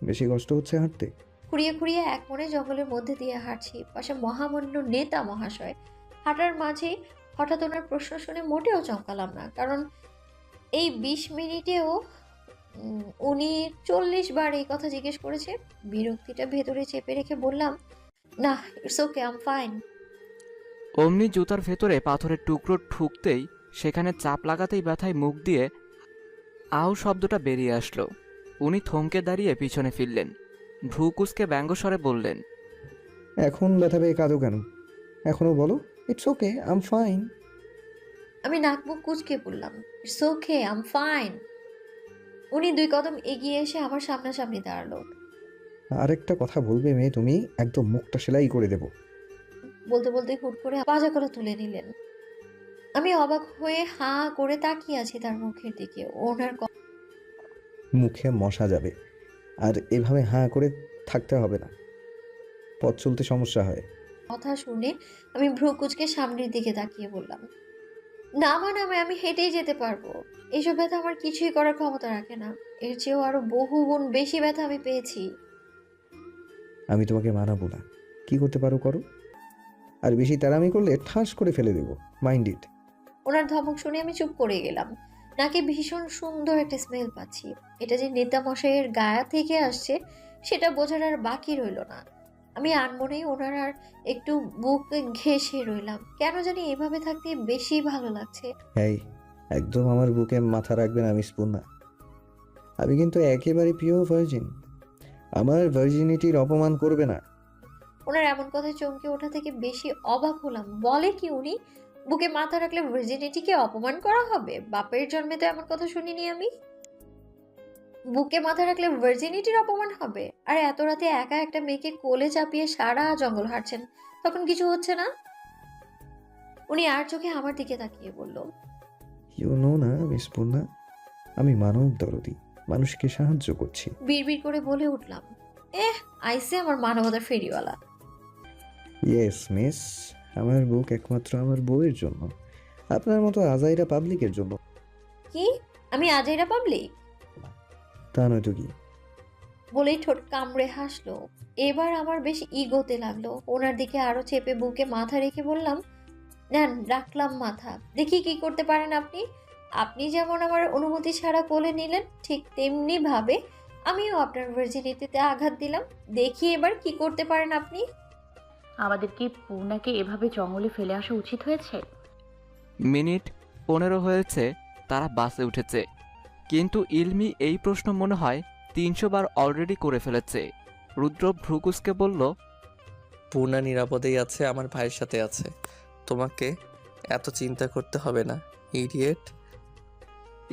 বেশি কষ্ট হচ্ছে হাঁটতে? খুঁড়িয়ে খুঁড়িয়ে এক মনে জঙ্গলের মধ্যে দিয়ে হাঁটছি, পাশে মহামান্য নেতা মহাশয়। হাঁটার মাঝে হঠাৎ ওনার প্রশ্ন শুনে মোটেও চমকালাম না, কারণ এই 20 মিনিটেও উনি 40 বার এই কথা জিজ্ঞেস করেছে। বিরক্তিটা ভেতরে চেপে রেখে বললাম, না, ইটস ওকে, আম ফাইন। অমনি জুতার ভেতরে পাথরের টুকরো ঠুকতেই সেখানে চাপ লাগাতেই ব্যথায় মুখ দিয়ে আউ শব্দটা বেরিয়ে আসলো। উনি থমকে দাঁড়িয়ে পিছনে ফিরলেন, ভ্রু কুঁচকে ব্যঙ্গস্বরে বললেন, এখন ব্যথা পেয়ে কাঁদো কেন? এখনও বলো, ইটস ওকে, আম ফাইন। আমি নাক মুখ কুঁচকে বললাম, ইটস ওকে, আম ফাইন। উনি 2 কদম এগিয়ে এসে আমার সামনাসামনি দাঁড়ালো। আরেকটা কথা বলবে মেয়ে তুমি, একদম মুখটা সেলাই করে দেবো। বলতে বলতে হুট করে পাজা গলা তুলে নিলেন। আমি অবাক হয়ে হাঁ করে তাকিয়ে আছি তার মুখের দিকে। ওনার মুখে মশা যাবে, আর এভাবে হাঁ করে থাকতে হবে না, পথ চলতে সমস্যা হয়। কথা শুনে আমি ভ্রু কুঁচকে সামনের দিকে তাকিয়ে বললাম, না মানে আমি হেঁটেই যেতে পারবো। এইসব ব্যথা আমার কিছুই করার ক্ষমতা রাখে না। এর চেয়েও আরো বহু গুণ বেশি ব্যথা আমি পেয়েছি। আমি তোমাকে মানাবো না, কি করতে পারো করো, আর বেশি তাড়ামি করলে ঠাস করে ফেলে দেবো, মাইন্ড ইট। ওনার ধমক শুনে আমি চুপ করে গেলাম। নাকি ভীষণ সুন্দর একটা স্মেল পাচ্ছি। এটা যে নেতা মশাইয়ের গায়ে থেকে আসছে সেটা বোঝার আর বাকি রইল না। আমি আনমনেই ওনার আর একটু বুক ঘেঁষে রইলাম। কেন জানি এভাবে থাকতে বেশি ভালো লাগছে। এই, একদম আমার বুকে মাথা রাখবে না মিস পূর্ণা। আমি কিন্তু একেবারে পিওর ভার্জিন, আমার ভার্জিনিটির অপমান করবে না। ওনার এমন কথায় চমকে ওঠা থেকে বেশি অবাক হলাম। বলে কি উনি? বুকে মাথা রাখলে ভার্জিনিটিকে অপমান করা হবে? বাপের জন্মে তো এমন কথা শুনিনি আমি। বুকে মাথা রাখলে ভার্জিনিটির অপমান হবে? আর এত রাতে একা একটা মেয়েকে কোলে চাপিয়ে সারা জঙ্গল হাঁটছেন, তখন কিছু হচ্ছে না? উনি আর চোখে আমার দিকে তাকিয়ে বলল, ইউ নো না মিস পূর্ণা, আমি মানব দরদি, মানুষকে সাহায্য করছি। বিড়বিড় করে বলে উঠলাম, এহ, আইসে আমার মানবতার ফেরিওয়ালা। ইয়েস মিস, আমার বুক একমাত্র আমার বউয়ের জন্য, আপনার মতো আজাইরা পাবলিকের জন্য। কি? আমি আজাইরা পাবলিক? তা নয়তো কি? বলেই ঠোঁট কামড়ে হাসলো। এবার আমার বেশ ইগোতে লাগলো। ওনার দিকে আরো চেপে বুকে মাথা রেখে বললাম, নেন, রাখলাম মাথা, দেখি কি করতে পারেন আপনি। আপনি যেমন আমার অনুমতি ছাড়া কোলে নিলেন, ঠিক তেমনি ভাবে আমিও আপনার ভার্জিনিটিতে আঘাত দিলাম। দেখি এবার কি করতে পারেন আপনি। আমাদের কি পূর্ণাকে এভাবে জঙ্গলে ফেলে আসা উচিত হয়েছে? মিনিট 15 হয়েছে তারা বাসে উঠেছে, কিন্তু ইলমি এই প্রশ্ন মনে হয় 300 বার অলরেডি করে ফেলেছে। রুদ্র ভ্রুকুসকে বলল, পূর্ণা নিরাপদেই আছে, আমার ভাইয়ের সাথে আছে, তোমাকে এত চিন্তা করতে হবে না, ইডিয়েট।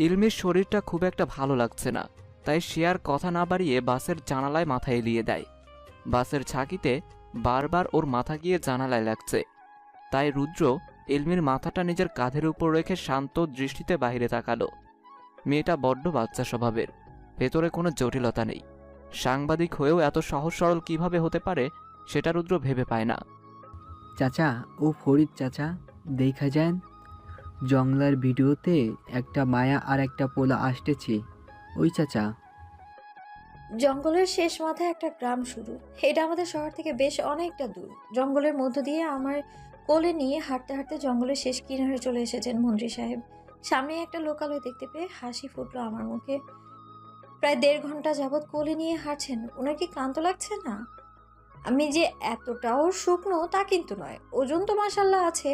ইলমির শরীরটা খুব একটা ভালো লাগছে না, তাই সে আর কথা না বাড়িয়ে বাসের জানালায় মাথা এলিয়ে দেয়। বাসের ঝাঁকিতে বারবার ওর মাথা গিয়ে জানালায় লাগছে, তাই রুদ্র ইলমির মাথাটা নিজের কাঁধের উপর রেখে শান্ত দৃষ্টিতে বাইরে তাকালো। মেয়েটা বড্ড বাচ্চা স্বভাবের, ভেতরে কোনো জটিলতা নেই। সাংবাদিক হয়েও এত সহজ সরল কিভাবে হতে পারে সেটা রুদ্র ভেবে পায় না। চাচা, ও ফরিদ চাচা, দেখা যান জংলার ভিডিওতে একটা মায়া আর একটা পোলা আসতেছে, ওই চাচা। জঙ্গলের শেষ মাথায় একটা গ্রাম শুরু। এটা আমাদের শহর থেকে বেশ অনেকটা দূর। জঙ্গলের মধ্য দিয়ে আমার কোলে নিয়ে হাঁটতে হাঁটতে জঙ্গলের শেষ কিনারে চলে এসেছেন মন্ত্রী সাহেব। সামনে একটা লোকালয় দেখতে পেয়ে হাসি ফুটলো আমার মুখে। প্রায় 1.5 ঘন্টা যাবৎ কোলে নিয়ে হাঁটছেন, ওনার কি ক্লান্ত লাগছে না? আমি যে এতটাও শুকনো তা কিন্তু নয়, ওজন তো মাসাল্লাহ আছে,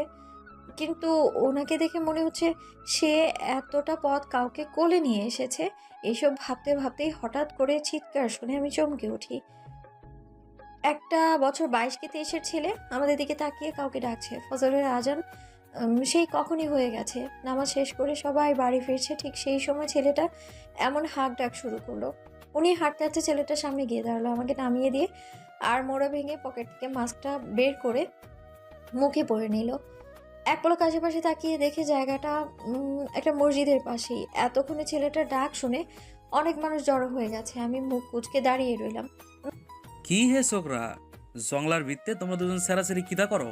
কিন্তু ওনাকে দেখে মনে হচ্ছে সে এতটা পথ কাউকে কোলে নিয়ে এসেছে। এইসব ভাবতে ভাবতেই হঠাৎ করে চিৎকার শুনে আমি চমকে উঠি। একটা বছর 22 কি 23-এর ছেলে আমাদের দিকে তাকিয়ে কাউকে ডাকছে। ফজরের আজান সেই কখনই হয়ে গেছে। নামাজ শেষ করে সবাই বাড়ি ফিরছে, ঠিক সেই সময় ছেলেটা এমন হাঁক ডাক শুরু করলো। উনি হাঁটতে হাঁটতে ছেলেটার সামনে গিয়ে দাঁড়ালো, আমাকে নামিয়ে দিয়ে আর মোড়া ভেঙে পকেট থেকে মাস্কটা বের করে মুখে পরে নিল। এক পলক আশেপাশে তাকিয়ে দেখে জায়গাটা একটা মসজিদের পাশেই। এতক্ষণে ছেলেটার ডাক শুনে অনেক মানুষ জড়ো হয়ে গেছে। আমি মুখ কুঁচকে দাঁড়িয়ে রইলাম। কি হে ছোকরা, জংলার ভিত্তে তোমরা দুজন সেরাসেরি কিতা করো?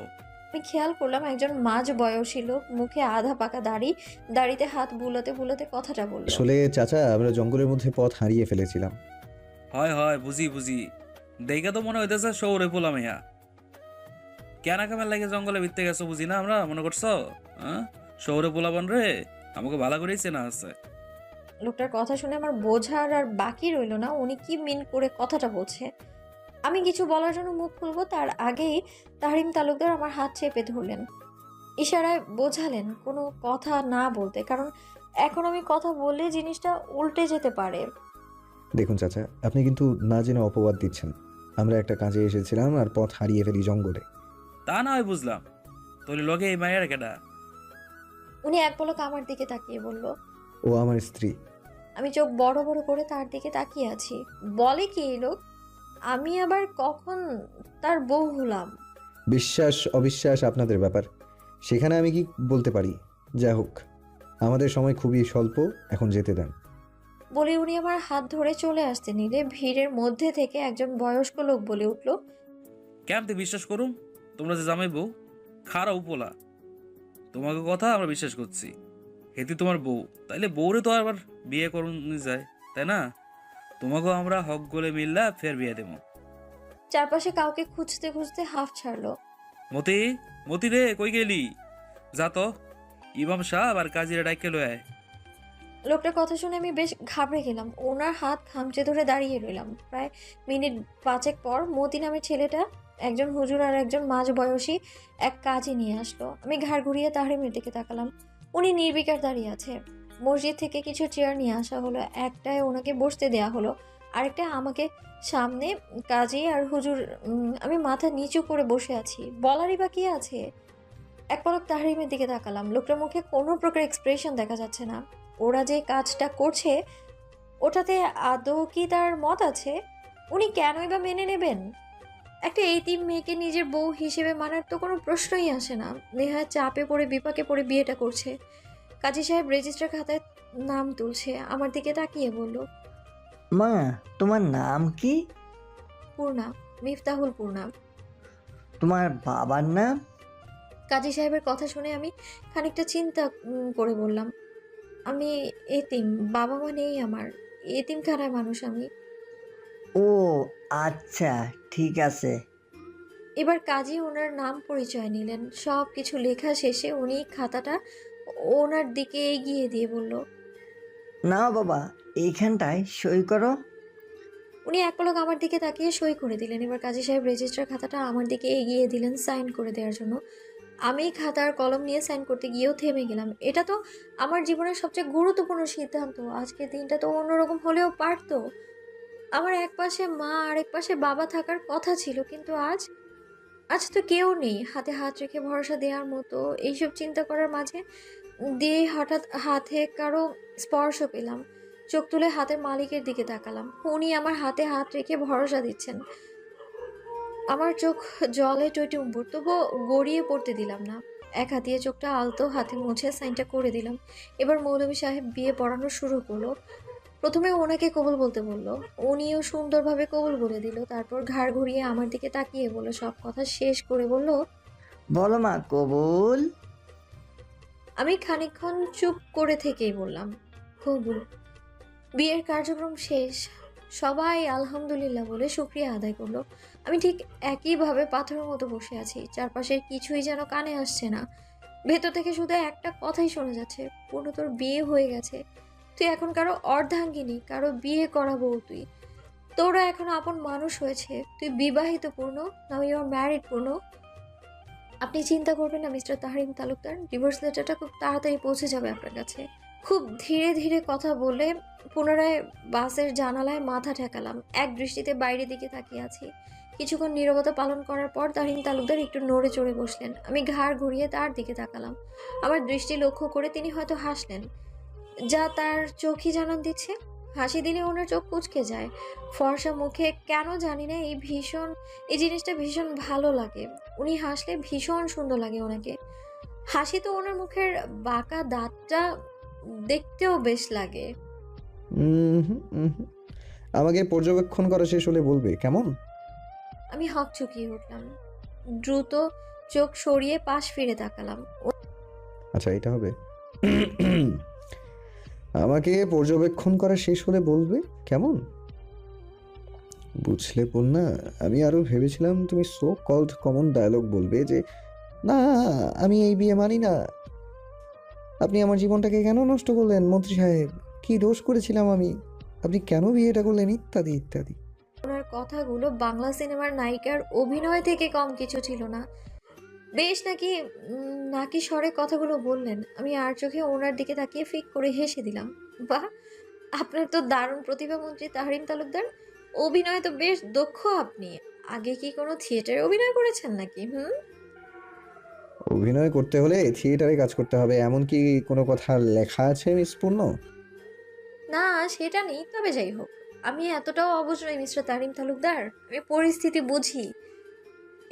আমি খেয়াল করলাম একজন মাঝ বয়সী লোক, মুখে আধা পাকা দাড়ি, দাড়িতে হাত বুলাতে বুলাতে কথাটা বলল। আসলে চাচা, আমরা জঙ্গলের মধ্যে পথ হারিয়ে ফেলেছিলাম, হয় হয়, বুঝি বুঝি। দেখে তো মনে হইতেছে শহরে পোলা মেয়া। কেনা কামের লাগে জঙ্গলে ভিত্তে গেছো বুঝি না আমরা, মনে করছো? হ্যাঁ, শহরে পোলাপান রে আমাকে ভালো করেই চেনা আছে। লোকটার কথা শুনে আমার বোঝার আর বাকি রইল না উনি কি মিন করে কথাটা বলছে। আমি কিছু বলার জন্য মুখ খুলবো তার আগেই তাহরিম তালুকদার আমার হাত চেপে ধরলেন, ইশারায় বোঝালেন কোনো কথা না বলতে, কারণ এখন আমি কথা বললে জিনিসটা উল্টে যেতে পারে। দেখুন চাচা, আপনি কিন্তু না জেনে অপবাদ দিচ্ছেন। আমরা একটা কাজে এসেছিলাম আর পথ হারিয়ে ফেলি জঙ্গলে। তা না হয় বুঝলাম, তোর লগে এই মায়ের কেডা? উনি এক পলক আমার দিকে তাকিয়ে বলল। ও আমার স্ত্রী। আমি চোখ বড় বড় করে তার দিকে তাকিয়ে আছি। বলে কি এই লোক? আমি আবার কখন তার বউ হলাম? বিশ্বাস অবিশ্বাস আপনাদের ব্যাপার, সেখানে আমি কি বলতে পারি? যা হোক, আমাদের সময় খুবই স্বল্প, এখন যেতে দেন। বলে উনি আমার হাত ধরে চলে আসতে নিলে ভিড়ের মধ্যে থেকে একজন বয়স্ক লোক বলে উঠল, কেমতে বিশ্বাস করুম? তোমরা যে জামাই বউ, খারাপ পোলা, তোমাকে কথা আমরা বিশ্বাস করছি। হেতি তোমার বউ, তাইলে বউরে তো আবার বিয়ে করুন যায়, তাই না? তোমাকেও আমরা হক গলে মিললা ফের বিয়ে দেবো। চারপাশে কাউকে খুঁজতে খুঁজতে হাফ ছাড়লো। মতি, মতি রে কই গেলি? যা তো ইমাম সাহেব আর কাজীরা ডাইকে লয়। লোকটার কথা শুনে আমি বেশ ঘাবড়ে গেলাম। ওনার হাত খামচে ধরে দাঁড়িয়ে রইলাম। প্রায় মিনিট 5 পর মতি নামের ছেলেটা, একজন হুজুর আর একজন মাঝ বয়সী এক কাজী নিয়ে আসলো। আমি ঘাড় ঘুরিয়ে তাহরিমের দিকে তাকালাম। উনি নির্বিকার দাঁড়িয়ে আছে। মসজিদ থেকে কিছু চেয়ার নিয়ে আসা হলো, একটায় ওনাকে বসতে দেয়া হলো, আরেকটা আমাকে। সামনে কাজী আর হুজুর। আমি মাথা নিচু করে বসে আছি, বলারই বা কি আছে। এক পলক তাহরিমের দিকে তাকালাম। লোকটার মুখে কোনো প্রকার এক্সপ্রেশন দেখা যাচ্ছে না। ওরা যে কাজটা করছে ওটাতে আদৌ কি তার মত আছে? উনি কেনই বা মেনে নেবেন? একটা এতিম মেয়েকে নিজের বউ হিসেবে মানার তো কোনো প্রশ্নই আসে না। নেহা চাপে পড়ে বিপাকে পড়ে বিয়েটা করছে। কাজী সাহেব রেজিস্টার খাতায় নাম তুলছে, আমার দিকে তাকিয়ে বলল, মা, তোমার নাম কি? পূর্ণা, মিফতাহুল পূর্ণা। তোমার বাবার নাম? কাজী সাহেবের কথা শুনে আমি খানিকটা চিন্তা করে বললাম, আমি এতিম, বাবা মা নেই আমার, এতিমখানায় মানুষ আমি। ও আচ্ছা, ঠিক আছে। এবার কাজী ওনার নাম পরিচয় নিলেন। সব কিছু লেখা শেষে উনি খাতাটা ওনার দিকে এগিয়ে দিয়ে বলল, নাও বাবা, এইখানটায় সই করো। উনি এক পলক আমার দিকে তাকিয়ে সই করে দিলেন। এবার কাজী সাহেব রেজিস্টার খাতাটা আমার দিকে এগিয়ে দিলেন সাইন করে দেওয়ার জন্য। আমি খাতার কলম নিয়ে সাইন করতে গিয়েও থেমে গেলাম। এটা তো আমার জীবনের সবচেয়ে গুরুত্বপূর্ণ সিদ্ধান্ত। আজকের দিনটা তো অন্যরকম হলেও পারতো। আমার এক পাশে মা আর এক পাশে বাবা থাকার কথা ছিল, কিন্তু আজ আজ তো কেউ নেই হাতে হাত রেখে ভরসা দেওয়ার মতো। এইসব চিন্তা করার মাঝে দিয়ে হঠাৎ হাতে কারো স্পর্শ পেলাম। চোখ তুলে হাতের মালিকের দিকে তাকালাম। উনি আমার হাতে হাত রেখে ভরসা দিচ্ছেন। আমার চোখ জলে টইটুম্বুর, তবুও গড়িয়ে পড়তে দিলাম না। এক হাত দিয়ে চোখটা আলতো হাতে মুছে সাইনটা করে দিলাম। এবার মৌলভী সাহেব বিয়ে পড়ানো শুরু করলো। প্রথমে ওনাকে কবুল বলতে বললো, উনিও সুন্দরভাবে কবুল বলে দিল। তারপর ঘাড় ঘুরিয়ে আমার দিকে তাকিয়ে বলে, সব কথা শেষ করে বলল, বলো মা, কবুল। আমি খানিকক্ষণ চুপ করে থেকেই বললাম, কবুল। বিয়ের কার্যক্রম শেষ। সবাই আলহামদুলিল্লাহ বলে শুকরিয়া আদায় করলো। আমি ঠিক একইভাবে পাথরের মতো বসে আছি। চারপাশের কিছুই যেন কানে আসছে না। ভেতর থেকে শুধু একটা কথাই শোনা যাচ্ছে, পূর্ণ তোর বিয়ে হয়ে গেছে। তুই এখন কারো অর্ধাঙ্গিনী, কারো বিয়ে করাবো তুই। তোরা এখন আপন মানুষ হয়েছে। তুই বিবাহিত পূর্ণ, নাও ইউ আর ম্যারিড পূর্ণ। আপনি চিন্তা করবেন না মিস্টার তাহরিম তালুকদার, ডিভোর্স লেটারটা খুব তাড়াতাড়ি পৌঁছে যাবে আপনার কাছে। খুব ধীরে ধীরে কথা বলে পুনরায় বাসের জানালায় মাথা ঠেকালাম। এক দৃষ্টিতে বাইরের দিকে তাকিয়ে আছি। কিছুক্ষণ নীরবতা পালন করার পর তাহরিম তালুকদার একটু নড়ে চড়ে বসলেন। আমি ঘাড় ঘুরিয়ে তার দিকে তাকালাম। আমার দৃষ্টি লক্ষ্য করে তিনি হয়তো হাসলেন, যা তার চোখই জানান দিচ্ছে। হাসি দিলে ওনার চোখ কুঁচকে যায়। ফর্সা মুখে কেন জানি না এই জিনিসটা ভীষণ ভালো লাগে। উনি হাসলে ভীষণ সুন্দর লাগে ওনাকে। হাসি তো ওনার মুখের বাঁকা দাঁতটা দেখতেও বেশ লাগে। আমাকে পর্যবেক্ষণ করা শেষ হলে বলবে, কেমন? আমি হক চুকিয়ে উঠলাম। দ্রুত চোখ সরিয়ে পাশ ফিরে তাকালাম। আচ্ছা, এটা হবে। আমাকে পর্যবেক্ষণ করা শেষ হলে বলবে, কেমন? বুঝলে পূর্ণা, আমি আরও ভেবেছিলাম তুমি সো কল্ড কমন ডায়লগ বলবে যে না, আমি এই বিয়ে মানি না, আপনি আমার জীবনটাকে কেন নষ্ট করলেন মন্ত্রী সাহেব, কি দোষ করেছিলাম আমি, আপনি কেন বিয়েটা করলেন, ইত্যাদি ইত্যাদি। ওনার কথাগুলো বাংলা সিনেমার নায়িকার অভিনয় থেকে কম কিছু ছিল না। বেশ নাকি স্বরে কথাগুলো বললেন। আমি আর চোখে ওনার দিকে তাকিয়ে ফিক করে হেসে দিলাম। বাহ, আপনার তো দারুণ প্রতিভা মন্ত্রী তাহরিম তালুকদার। অভিনয় তো বেশ দক্ষ আপনি। আগে কি কোনো থিয়েটারে অভিনয় করেছেন নাকি? অভিনয় করতে হলে থিয়েটারে কাজ করতে হবে, এমন কি কোনো কথা লেখা আছে মিস পূর্ণ? না, সেটা নেই। তবে যাই হোক, আমি এতটাও অবুঝ নই মিস্টার তারিম তালুকদার। আমি পরিস্থিতি বুঝি।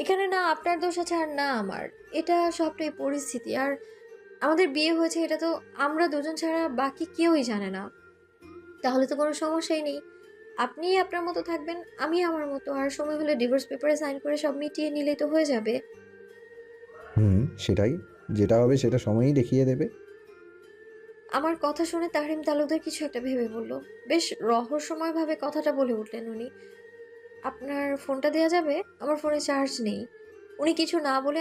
এখানে না আপনার দোষ আছে আর না আমার। এটা সবটাই পরিস্থিতি। আর আমাদের বিয়ে হয়েছে এটা তো আমরা দুজন ছাড়া বাকি কেউই জানে না। তাহলে তো কোনো সমস্যাই নেই। আপনি আপনার মতো থাকবেন, আমি আমার মতো। আর সময় হলে ডিভোর্স পেপারে সাইন করে সব মিটিয়ে নিলেই তো হয়ে যাবে। সেটাই, যেটা হবে সেটা সময়ই দেখিয়ে দেবে। আমার কথা শুনে তাহরিম তালুকদার কিছু একটা ভেবে বলল। বেশ রহস্যময়ভাবে কথাটা বলে উঠলেন উনি। আপনার ফোনটা দেওয়া যাবে? আমার ফোনে চার্জ নেই। উনি কিছু না বলে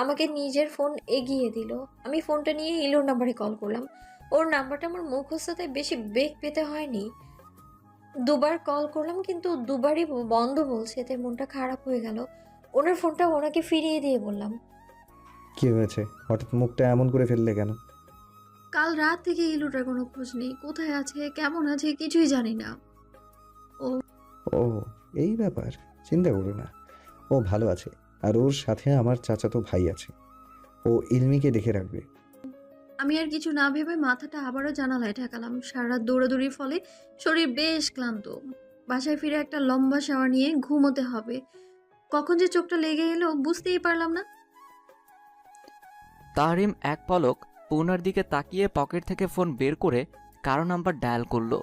আমাকে নিজের ফোন এগিয়ে দিল। আমি ফোনটা নিয়ে ইলোর নাম্বারে কল করলাম। ওর নাম্বারটা আমার মুখস্থ, তাই বেশি বেগ পেতে হয়নি। দুবার কল করলাম কিন্তু দুবারই বন্ধ বলছে, তাই মনটা খারাপ হয়ে গেল। ওনার ফোনটা ওনাকে ফিরিয়ে দিয়ে বললাম, কি হয়েছে, হঠাৎ মুখটা এমন করে ফেললে কেন? কাল রাত থেকে ইলুটার কোনো খোঁজ নেই। কোথায় আছে, কেমন আছে, কিছুই জানি না। ও, এই ব্যাপার, চিন্তা করো না, ও ভালো আছে। আর ওর সাথে আমার চাচাতো ভাই আছে, ও ইলমিকে দেখে রাখবে। আমি আর কিছু না ভেবে মাথাটা আবারও জানালায় ঠেকালাম। সারা রাত দৌড়াদৌড়ির ফলে শরীর বেশ ক্লান্ত। বাসায় ফিরে একটা লম্বা শাওয়ার নিয়ে ঘুমোতে হবে। কখন যে চোখটা লেগে এলো বুঝতেই পারলাম না। তাহরিম এক পলক পূর্ণার দিকে তাকিয়ে পকেট থেকে ফোন বের করে কারো নাম্বার ডায়াল করলো।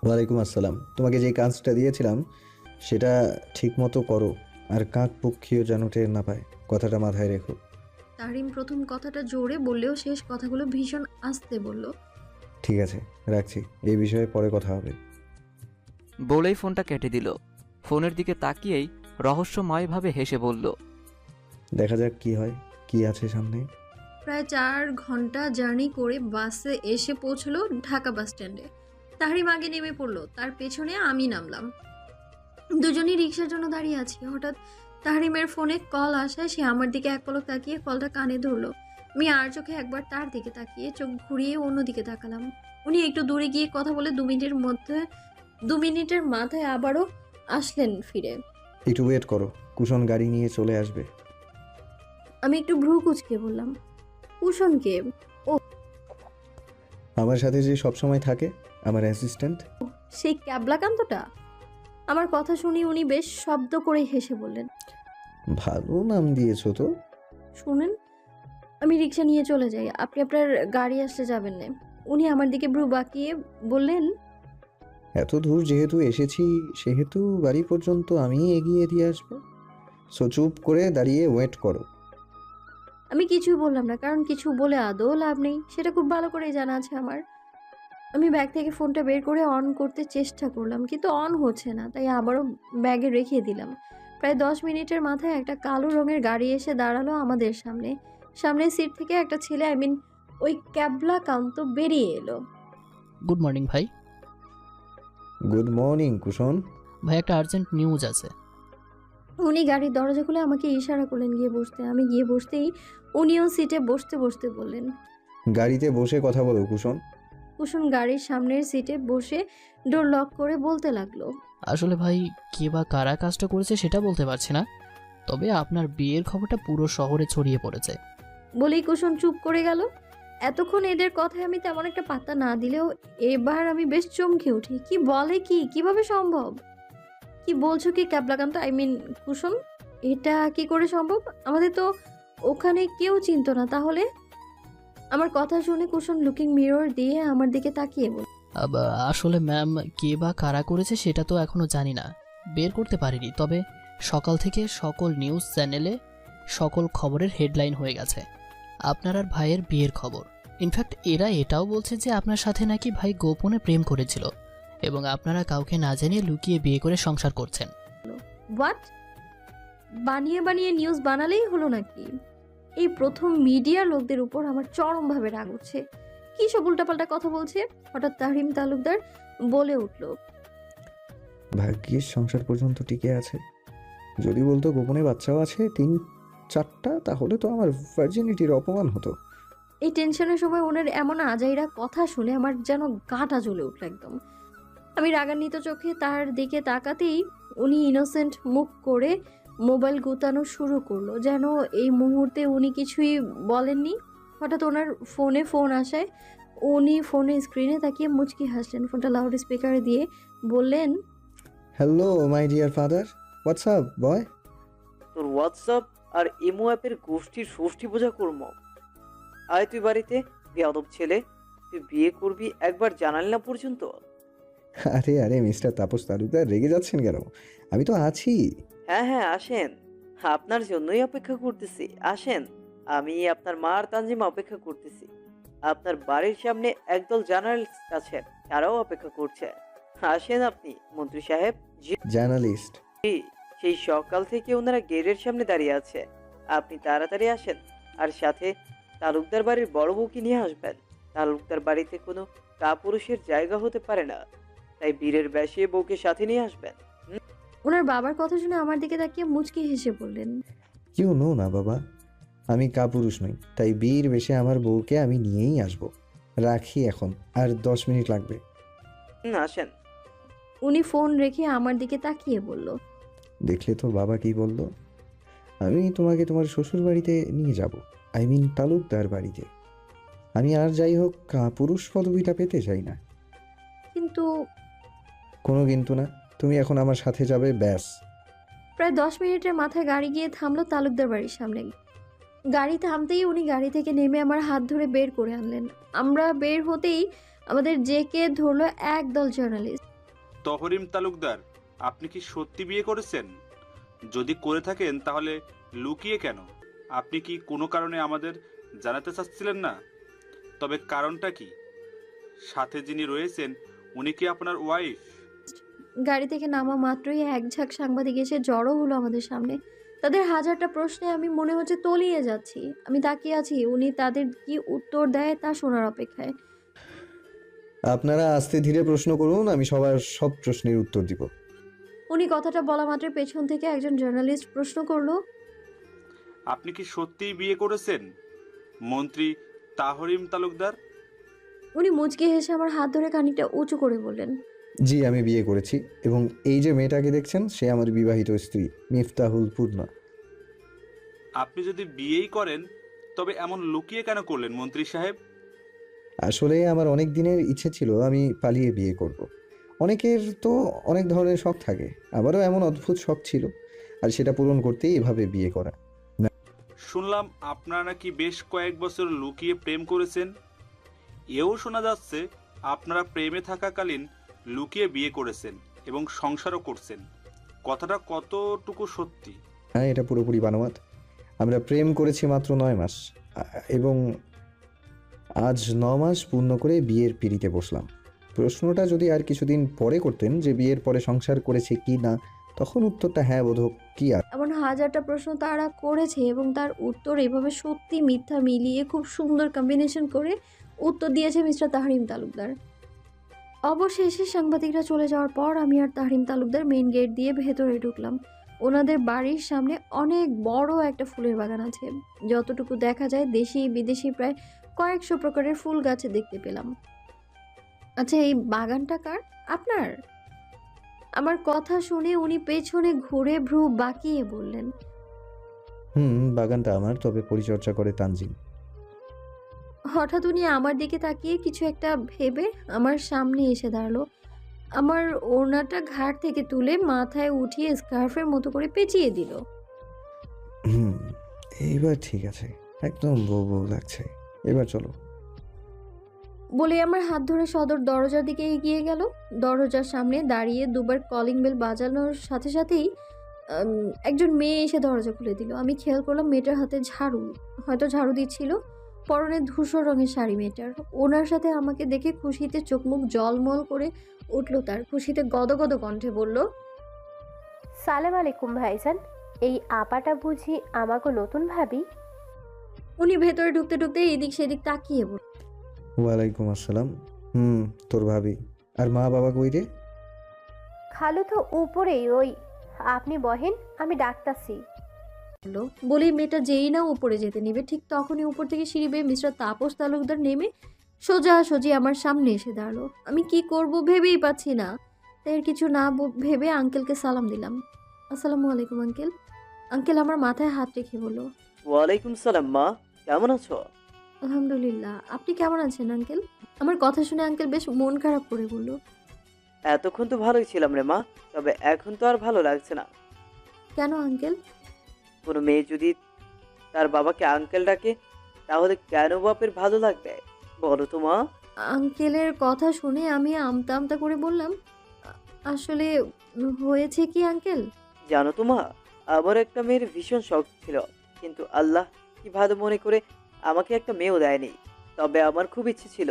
ওয়ালাইকুম আসসালাম। তোমাকে যে কাজটা দিয়েছিলাম সেটা ঠিক মতো করো, আর কাক পক্ষীও যেন টের না পায়, কথাটা মাথায় রেখো। তারিম প্রথম কথাটা জোরে বললেও শেষ কথাগুলো ভীষণ আস্তে বলল। ঠিক আছে, রাখছি, এই বিষয়ে পরে কথা হবে। বলেই ফোনটা কেটে দিল। ফোনের দিকে তাকিয়েই রহস্যময়ভাবে হেসে বলল, দেখা যাক কি হয়, কি আছে সামনে। প্রায় 4 ঘন্টা জার্নি করে বাসে এসে পৌঁছলো ঢাকা বাস স্ট্যান্ডে। তাহরিম আগে নেমে পড়লো, তার পেছনে আমি নামলাম। দুজনই রিক্সার জন্য দাঁড়িয়ে আছি। হঠাৎ তাহরিমের ফোনে কল আসায় সে আমার দিকে এক পলক তাকিয়ে কলটা কানে ধরলো। আমি আর চোখে একবার তার দিকে তাকিয়ে চোখ ঘুরিয়ে অন্যদিকে তাকালাম। উনি একটু দূরে গিয়ে কথা বলে 2 মিনিটের মাথায় আবারও আসলেন ফিরে। একটু ওয়েট করো, কুশন গাড়ি নিয়ে চলে আসবে। আমি একটু ভ্রু কুঁচকে বললাম, কুশনকে? আমার সাথে যে সবসময় থাকে, আমার অ্যাসিস্ট্যান্ট। সেই ক্যাবলাকান্তটা? আমার কথা শুনি উনি বেশ শব্দ করে হেসে বললেন, ভালো নাম দিয়েছো তো। শুনেন, আমি রিক্সা নিয়ে চলে যাই, আপনি আপনার গাড়ি আসতে যাবেন না। উনি আমার দিকে ভ্রু বাঁকিয়ে বললেন, এত দূর যেহেতু এসেছি সেহেতু বাড়ি পর্যন্ত আমি এগিয়ে দিয়ে আসবো, সো চুপ করে দাঁড়িয়ে ওয়েট করো। আমি কিছুই বললাম না, কারণ কিছু বলে আদৌ লাভ নেই, সেটা খুব ভালো করেই জানা আছে আমার। আমি ব্যাগ থেকে ফোনটা বের করে অন করতে চেষ্টা করলাম, কিন্তু অন হচ্ছে না, তাই আবারও ব্যাগে রেখে দিলাম। প্রায় 10 মিনিটের মাথায় একটা কালো রঙের গাড়ি এসে দাঁড়ালো আমাদের সামনে। সামনের সিট থেকে একটা ছেলে, ওই ক্যাবলাকান্ত বেরিয়ে এলো। গুড মর্নিং ভাই। Good morning cushion. ভাই একটা আর্জেন্ট নিউজ আছে। উনি গাড়ির দরজা খুলে আমাকে ইশারা করলেন গিয়ে বসতে। আমি গিয়ে বসতেই উনিও সিটে বসতে বসতে বললেন, গাড়িতে বসে কথা বলো কুশন। কুসুম গাড়ির সামনের সিটে বসে ডোর লক করে বলতে লাগলো, আসলে ভাই কে বা কারা কাজটা করেছে সেটা বলতে পারছি না, তবে আপনার বিয়ের খবরটা পুরো শহরে ছড়িয়ে পড়েছে। বলেই কুসুম চুপ করে গেল। এতক্ষণ এদের কথায় আমি তেমন একটা পাত্তা না দিলেও এবার আমি বেশ চমকে উঠি। কি বলে, কিভাবে সম্ভব? কি বলছো কি ক্যাবলাকান্ত, কুসুম? এটা কি করে সম্ভব? আমাদের তো ওখানে কেউ চিনতো না। তাহলে? আমার কথা শুনে কুসুম লুকিং মিরর দিয়ে আমার দিকে তাকিয়ে বল, আসলে ম্যাম কে বা কারা করেছে সেটা তো এখনো জানি না, বের করতে পারিনি, তবে সকাল থেকে সকল নিউজ চ্যানেলে সকল খবরের হেডলাইন হয়ে গেছে আপনার আর ভাইয়ের বিয়ের খবর। ইনফ্যাক্ট এরা এটাও বলছে যে আপনার সাথে নাকি ভাই গোপনে প্রেম করেছিল এবং আপনারা কাউকে না জানিয়ে লুকিয়ে বিয়ে করে সংসার করছেন। হোয়াট? বানিয়ে বানিয়ে নিউজ বানালেই হলো নাকি? এই প্রথম মিডিয়ার লোকদের উপর আমার চরমভাবে রাগ হচ্ছে। কি সব উল্টাপাল্টা কথা বলছে? হঠাৎ তাহরিম তালুকদার বলে উঠল, ভাগ্যিস সংসার পর্যন্ত টিকে আছে। যদি বলতো গোপনে বাচ্চাও আছে 3-4টা, তাহলে তো আমার ভার্জিনিটির অপমান হতো। এই টেনশনের সময় ওনার এমন আজাইরা কথা শুনে আমার যেন গাটা জ্বলে উঠল একদম। আমি রাগান্বিত চোখে তার দিকে তাকাতেই উনি ইনোসেন্ট মুখ করে মোবাইল গুতানো শুরু করলো, যেন এই মুহূর্তে উনি কিছুই বলেননি। হঠাৎ ওনার ফোন আসায় উনি ফোনের স্ক্রিনে তাকিয়ে মুচকি হাসলেন। ফোনটা লাউড স্পিকারে দিয়ে বললেন, hello my dear father, WhatsApp বয়। তোর হোয়াটসঅ্যাপ আর ইমো অ্যাপের গোষ্ঠীর ষষ্ঠী পূজা করব। আয় তুই বাড়িতে, বেয়াদব ছেলে। তুই বিয়ে করবি একবার জানালি না পর্যন্ত। আরে আরে মিস্টার তাপস তালুকদার, রেগে যাচ্ছেন কেন? আমি তো আছি। হ্যাঁ হ্যাঁ আসেন, আপনার জন্যই অপেক্ষা করতেছি। আসেন, আমি আপনার মা আর তানজিমা অপেক্ষা করতেছি। আপনার বাড়ির সামনে একদল জার্নালিস্ট আছেন, তারাও অপেক্ষা করছে। আসেন আপনি মন্ত্রী সাহেব। জি জার্নালিস্ট? সেই সকাল থেকে ওনারা গেটের সামনে দাঁড়িয়ে আছে। আপনি তাড়াতাড়ি আসেন, আর সাথে তালুকদার বাড়ির বড় বউকে নিয়ে আসবেন। তালুকদার বাড়িতে কোনো কাপুরুষের জায়গা হতে পারে না, তাই বীরের বেশে বউকে সাথে নিয়ে আসবেন। ওনার বাবার কথা শুনে আমার দিকে তাকিয়ে মুচকি হেসে বললেন, কিউ নো না বাবা, আমি কাপুরুষ নই, তাই বীর বেশে আমার বউকে আমি নিয়েই আসব। রাখি এখন, আর 10 মিনিট লাগবে। আসেন। উনি ফোন রেখে আমার দিকে তাকিয়ে বলল, দেখলে তো বাবা কি বলল? আমি তোমাকে তোমার শ্বশুর বাড়িতে নিয়ে যাব, আই মিন তালুকদার বাড়িতে। আমি আর যাই হোক পুরুষ পদবিটা পেতে চাই না। কিন্তু কোনো কিন্তু না, তুমি এখন আমার সাথে যাবে, ব্যাস। প্রায় 10 মিনিটের মাথায় গাড়ি গিয়ে থামলো তালুকদার বাড়ির সামনে। গাড়ি থামতেই উনি গাড়ি থেকে নেমে আমার হাত ধরে বের করে আনলেন। আমরা বের হতেই আমাদের জেকে ধরলো একদল জার্নালিস্ট। তহরিম তালুকদার, আপনি কি সত্যি বিয়ে করেছেন? যদি করে থাকেন তাহলে লুকিয়ে কেন? আপনি কি কোনো কারণে আমাদের জানাতে চাচ্ছিলেন না? তবে কারণটা কি? সাথে যিনি রয়েছেন উনি কি আপনার ওয়াইফ? গাড়ি থেকে নামা মাত্রই এক ঝাঁক সাংবাদিক এসে জড়ো হলো আমাদের সামনে। তাদের হাজারটা প্রশ্নে আমি মনে হচ্ছে তলিয়ে যাচ্ছি। আমি তাকিয়ে আছি, উনি তাদের কি উত্তর দেয় তা শোনার অপেক্ষায়। আপনারা আস্তে ধীরে প্রশ্ন করুন, আমি সবার সব প্রশ্নের উত্তর দিব। উনি কথাটা বলা মাত্র পেছন থেকে একজন জার্নালিস্ট প্রশ্ন করলো, আপনি কি সত্যিই বিয়ে করেছেন মন্ত্রী তাহরিম তালুকদার? উনি মুচকি হেসে আমার হাত ধরে খানিকটা উঁচু করে বললেন, জি আমি বিয়ে করেছি, এবং এই যে মেয়েটাকে দেখছেন সে আমার বিবাহিত স্ত্রী মিফতাহুল পূর্ণা। আপনি যদি বিয়েই করেন তবে এমন লুকিয়ে কেন করলেন মন্ত্রী সাহেব? আসলে আমার অনেক দিনের ইচ্ছে ছিল আমি পালিয়ে বিয়ে করব। অনেকের তো অনেক ধরনের শখ থাকে, আমারও এমন অদ্ভুত শখ ছিল, আর সেটা পূরণ করতেই এভাবে বিয়ে করা। শুনলাম আপনারা নাকি বেশ কয়েক বছর লুকিয়ে প্রেম করেছেন। এও শোনা যাচ্ছে আপনারা প্রেমে থাকাকালীন লুকিয়ে বিয়ে করেছেন এবং সংসারও করছেন। কথাটা কতটুকু সত্যি? হ্যাঁ, এটা পুরোপুরি বানোয়াট। আমরা প্রেম করেছি মাত্র 9 মাস, এবং আজ 9 মাস পূর্ণ করে বিয়ের পিঁড়িতে বসলাম। প্রশ্নটা যদি আর কিছুদিন পরে করতেন যে বিয়ের পরে সংসার করেছে কি না, তখন উত্তরটা হ্যাঁ বোধক কি আর। এমন হাজারটা প্রশ্ন তারা করেছে এবং তার উত্তর এভাবে সত্যি মিথ্যা মিলিয়ে খুব সুন্দর কম্বিনেশন করে উত্তর দিয়েছে মিস্টার তাহরিম তালুকদার। অবশেষে সাংবাদিকরা চলে যাওয়ার পর আমি আর তাহরিম তালুকদার মেইন গেট দিয়ে ভেতরে ঢুকলাম। ওনাদের বাড়ির সামনে অনেক বড় একটা ফুলের বাগান আছে। যতটুকু দেখা যায় দেশি বিদেশি প্রায় কয়েকশো প্রকারের ফুল গাছ দেখতে পেলাম। আচ্ছা, এই বাগানটা কার? আপনার? আমার কথা শুনে উনি পেছনে ঘুরে ভ্রু বাঁকিয়ে বললেন, বাগানটা আমার, তবে পরিচর্যা করে তানজিম। হঠাৎ উনি আমার দিকে তাকিয়ে কিছু একটা ভেবে আমার সামনে এসে দাঁড়ালো। আমার ওড়নাটা ঘাড় থেকে তুলে মাথায় উঠিয়ে স্কার্ফের মতো করে পেঁচিয়ে দিল। এইবার ঠিক আছে, একদম বউ বউ লাগছে, এবার চলো বলে আমার হাত ধরে সদর দরজার দিকে এগিয়ে গেল। দরজার সামনে দাঁড়িয়ে দুবার কলিং বেল বাজানোর সাথে সাথেই একজন মেয়ে এসে দরজা খুলে দিল। আমি খেয়াল করলাম মেয়েটার হাতে ঝাড়ু, হয়তো ঝাড়ু দিচ্ছিল। পরনে ধূসর রঙের শাড়ি মেয়েটার। ওনার সাথে আমাকে দেখে খুশিতে চোখ মুখ জলমল করে উঠল তার। খুশিতে গদগদ কণ্ঠে বলল, সালাম আলাইকুম ভাইজান। এই আপাটা বুঝি আমাকে নতুন ভাবি? উনি ভেতরে ঢুকতে ঢুকতে এদিক সেদিক তাকিয়ে বলল, ওয়ালাইকুম আসসালাম। তোর ভাবি আর মা বাবা কই রে? খালু তো উপরেই, ওই আপনি বহেন, আমি ডাকতাছি। বলেই মেয়েটা যেই না উপরে যেতে নেবে ঠিক তখনই উপর থেকে সিঁড়ি বেয়ে মিস্টার তাপস তালুকদার নেমে সোজাসুজি আমার সামনে এসে দাঁড়ালো। আমি কি করব ভেবেই পাচ্ছি না, তাই আর কিছু না ভেবে আঙ্কেলকে সালাম দিলাম। আসসালামু আলাইকুম আঙ্কেল। আঙ্কেল আমার মাথায় হাত রেখে বলল, ওয়ালাইকুম সালাম মা, কেমন আছো? আলহামদুলিল্লাহ, আপনি কেমন আছেন আঙ্কেল? আমার কথা শুনে আঙ্কেল বেশ মন খারাপ করে বলল, এতক্ষণ তো ভালোই ছিলাম রে মা, তবে এখন তো আর ভালো লাগছে না। কেন আঙ্কেল? কোনো মেয়ে যদি তার বাবাকে আঙ্কেল ডাকে তাহলে কেন বাপের ভালো লাগবে বলো তো মা? আঙ্কেলের কথা শুনে আমি আমতা আমতা করে বললাম, আসলে হয়েছে কি আঙ্কেল? জানো তো মা, আমার একটা মেয়ের ভীষণ শখ ছিল, কিন্তু আল্লাহ কি ভালো মনে করে আমাকে একটা মেয়েও দেয়নি। তবে আমার খুব ইচ্ছে ছিল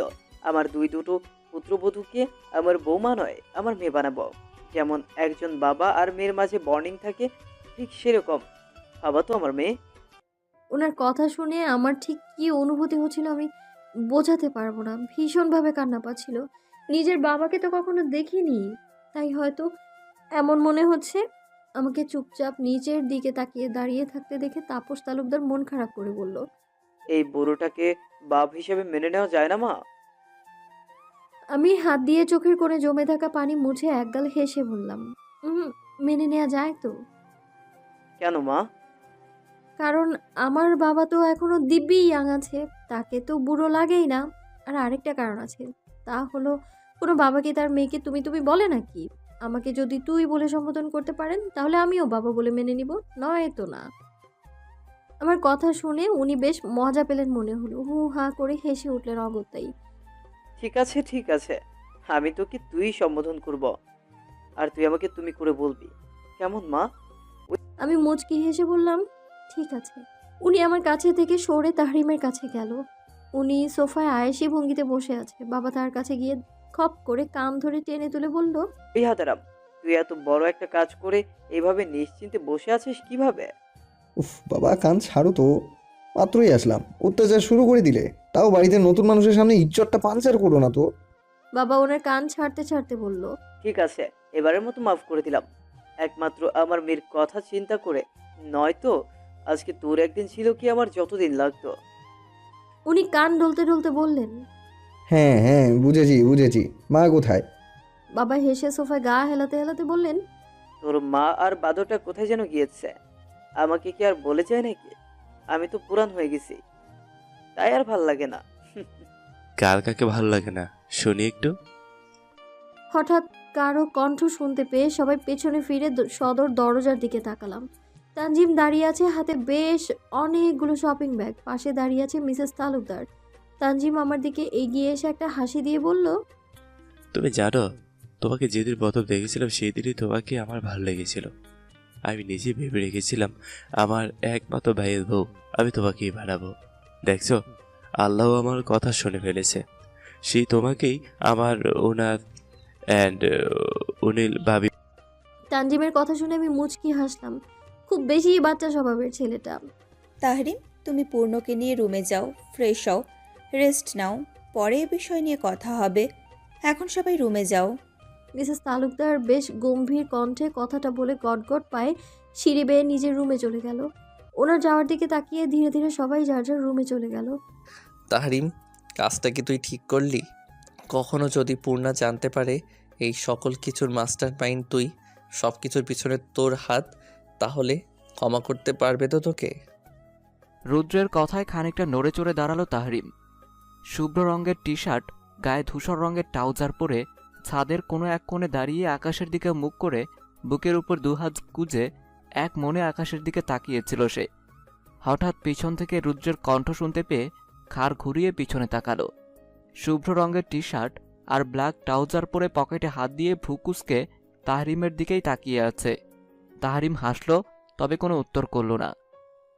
আমার দুটো পুত্রবধূকে আমার বৌমা নয় আমার মেয়ে বানাবো। যেমন একজন বাবা আর মেয়ের মাঝে বন্ডিং থাকে, ঠিক সেরকম বাবা তো আমার মেয়ে। ওনার কথা শুনে আমার ঠিক কি অনুভূতি হচ্ছিল আমি বোঝাতে পারবো না। ভীষণভাবে কান্না পাচ্ছিল। নিজের বাবাকে তো কখনো দেখিনি, তাই হয়তো এমন মনে হচ্ছে। আমাকে চুপচাপ নিচের দিকে তাকিয়ে দাঁড়িয়ে থাকতে দেখে তাপস তালুকদার মন খারাপ করে বলল, এই বুড়োটাকে বাপ হিসেবে মেনে নেওয়া যায় না মা? আমি হাত দিয়ে চোখের কোণে জমে থাকা পানি মুছে একগাল হেসে বললাম, মেনে নেওয়া যায় তো। কেন মা? কারণ আমার বাবা তো এখনো দিব্যি ইয়াং আছে, তাকে তো বুড়ো লাগেই না। আর আরেকটা কারণ আছে, তা হলো কোনো বাবাকে তার মেয়েকে তুমি তুমি বলে নাকি? আমাকে যদি তুই বলে সম্বোধন করতে পারেন তাহলে আমিও বাবা বলে মেনে নিব, নয় তো না। আমার কথা শুনে উনি বেশ মজা পেলেন মনে হলো। হু হা করে হেসে উঠলেন অগত্যাই। ঠিক আছে ঠিক আছে, আমি তোকে তুই সম্বোধন করব, আর তুই আমাকে তুমি করে বলবি, কেমন মা? আমি মুচকি হেসে বললাম, ঠিক আছে। উনি আমার কাছে থেকে সরে তাহরিমের কাছে গেল। উনি সোফায় আয়েশি ভঙ্গিতে বসে আছে। বাবা তার কাছে গিয়ে খপ করে কান ধরে টেনে তুলে বলল, এই হাতারাম, তুই এত বড় একটা কাজ করে এভাবে নিশ্চিন্তে বসে আছিস কিভাবে? উফ বাবা, কান ছাড়ো তো, মাত্রই আসলাম, অত্যাচার শুরু করে দিলে। তাও বাড়িতে নতুন মানুষের সামনে ইজ্জতটা পাঞ্চার করো না তো। বাবা ওনার কান ছাড়তে ছাড়তে বলল, ঠিক আছে, এবারের মতো মাফ করে দিলাম, একমাত্র আমার মেয়ের কথা চিন্তা করে। নয়তো আজকে তোর একদিন ছিল কি আমার যতদিন লাগতো। উনি কান ডলতে ডলতে বললেন, হ্যাঁ হ্যাঁ, বুঝেছি বুঝেছি। মা কোথায়? বাবা হেসে সোফায় গা হেলাতে হেলাতে বললেন, তোর মা আর বাদরটা কোথায় যেন গিয়েছে, আমাকে কি আর বলে যায় নাকি? আমি তো পুরান হয়ে গেছি, তাই আর ভাল লাগে না। কার কাকে ভালো লাগে না শুনি একটু। হঠাৎ কারো কণ্ঠ শুনতে পেয়ে সবাই পেছনে ফিরে সদর দরজার দিকে তাকালাম। তানজিম দাঁড়িয়ে আছে, হাতে বেশ অনেকগুলো শপিং ব্যাগ। পাশে দাঁড়িয়ে আছে মিসেস তালুকদার। তানজিম আমার দিকে এগিয়ে এসে একটা হাসি দিয়ে বলল, তুমি জানো, তোমাকে যেদিন প্রথম দেখেছিলাম সেই দিনই তোমাকে আমার ভালো লেগেছিল। আমি নিজে ভেবে রেখেছিলাম আমার একমাত্র ভাইয়ের বউ আমি তোমাকেই বানাবো। দেখছো, আল্লাহ আমার কথা শুনে ফেলেছে। সেই তোমাকেই আমার ওনার অ্যান্ড অনিল ভাবি। তানজিমের কথা শুনে আমি মুচকি হাসলাম। খুব বেশি বাচ্চা স্বভাবের ছেলেটা। তাহরিম, তুমি পূর্ণকে নিয়ে রুমে যাও, ফ্রেশ হও, রেস্ট নাও, পরে এ বিষয় নিয়ে কথা হবে। এখন সবাই রুমে যাও। মিসেস তালুকদার বেশ গম্ভীর কণ্ঠে কথাটা বলে গটগট পায়ে সিঁড়ি বেয়ে নিজের রুমে চলে গেল। ওনার যাওয়ার দিকে তাকিয়ে ধীরে ধীরে সবাই যার যার রুমে চলে গেল। তাহরিম, কাজটা কি তুই ঠিক করলি? কখনো যদি পূর্ণা জানতে পারে এই সকল কিছুর মাস্টার মাইন্ড তুই, সব কিছুর পিছনে তোর হাত, তাহলে ক্ষমা করতে পারবে তো তোকে? রুদ্রের কথায় খানিকটা নড়ে চড়ে দাঁড়ালো তাহরিম। শুভ্র রঙের টি শার্ট, গায়ে ধূসর রঙের ট্রাউজার পরে ছাদের কোনো এক কোণে দাঁড়িয়ে আকাশের দিকে মুখ করে বুকের উপর দুহাত গুজে এক মনে আকাশের দিকে তাকিয়েছিল সে। হঠাৎ পিছন থেকে রুদ্রের কণ্ঠ শুনতে পেয়ে ঘাড় ঘুরিয়ে পিছনে তাকালো। শুভ্র রঙের টি শার্ট আর ব্ল্যাক ট্রাউজার পরে পকেটে হাত দিয়ে ভ্রুকুচকে তাহরিমের দিকেই তাকিয়ে আছে। তাহরিম হাসল, তবে কোনো উত্তর করল না।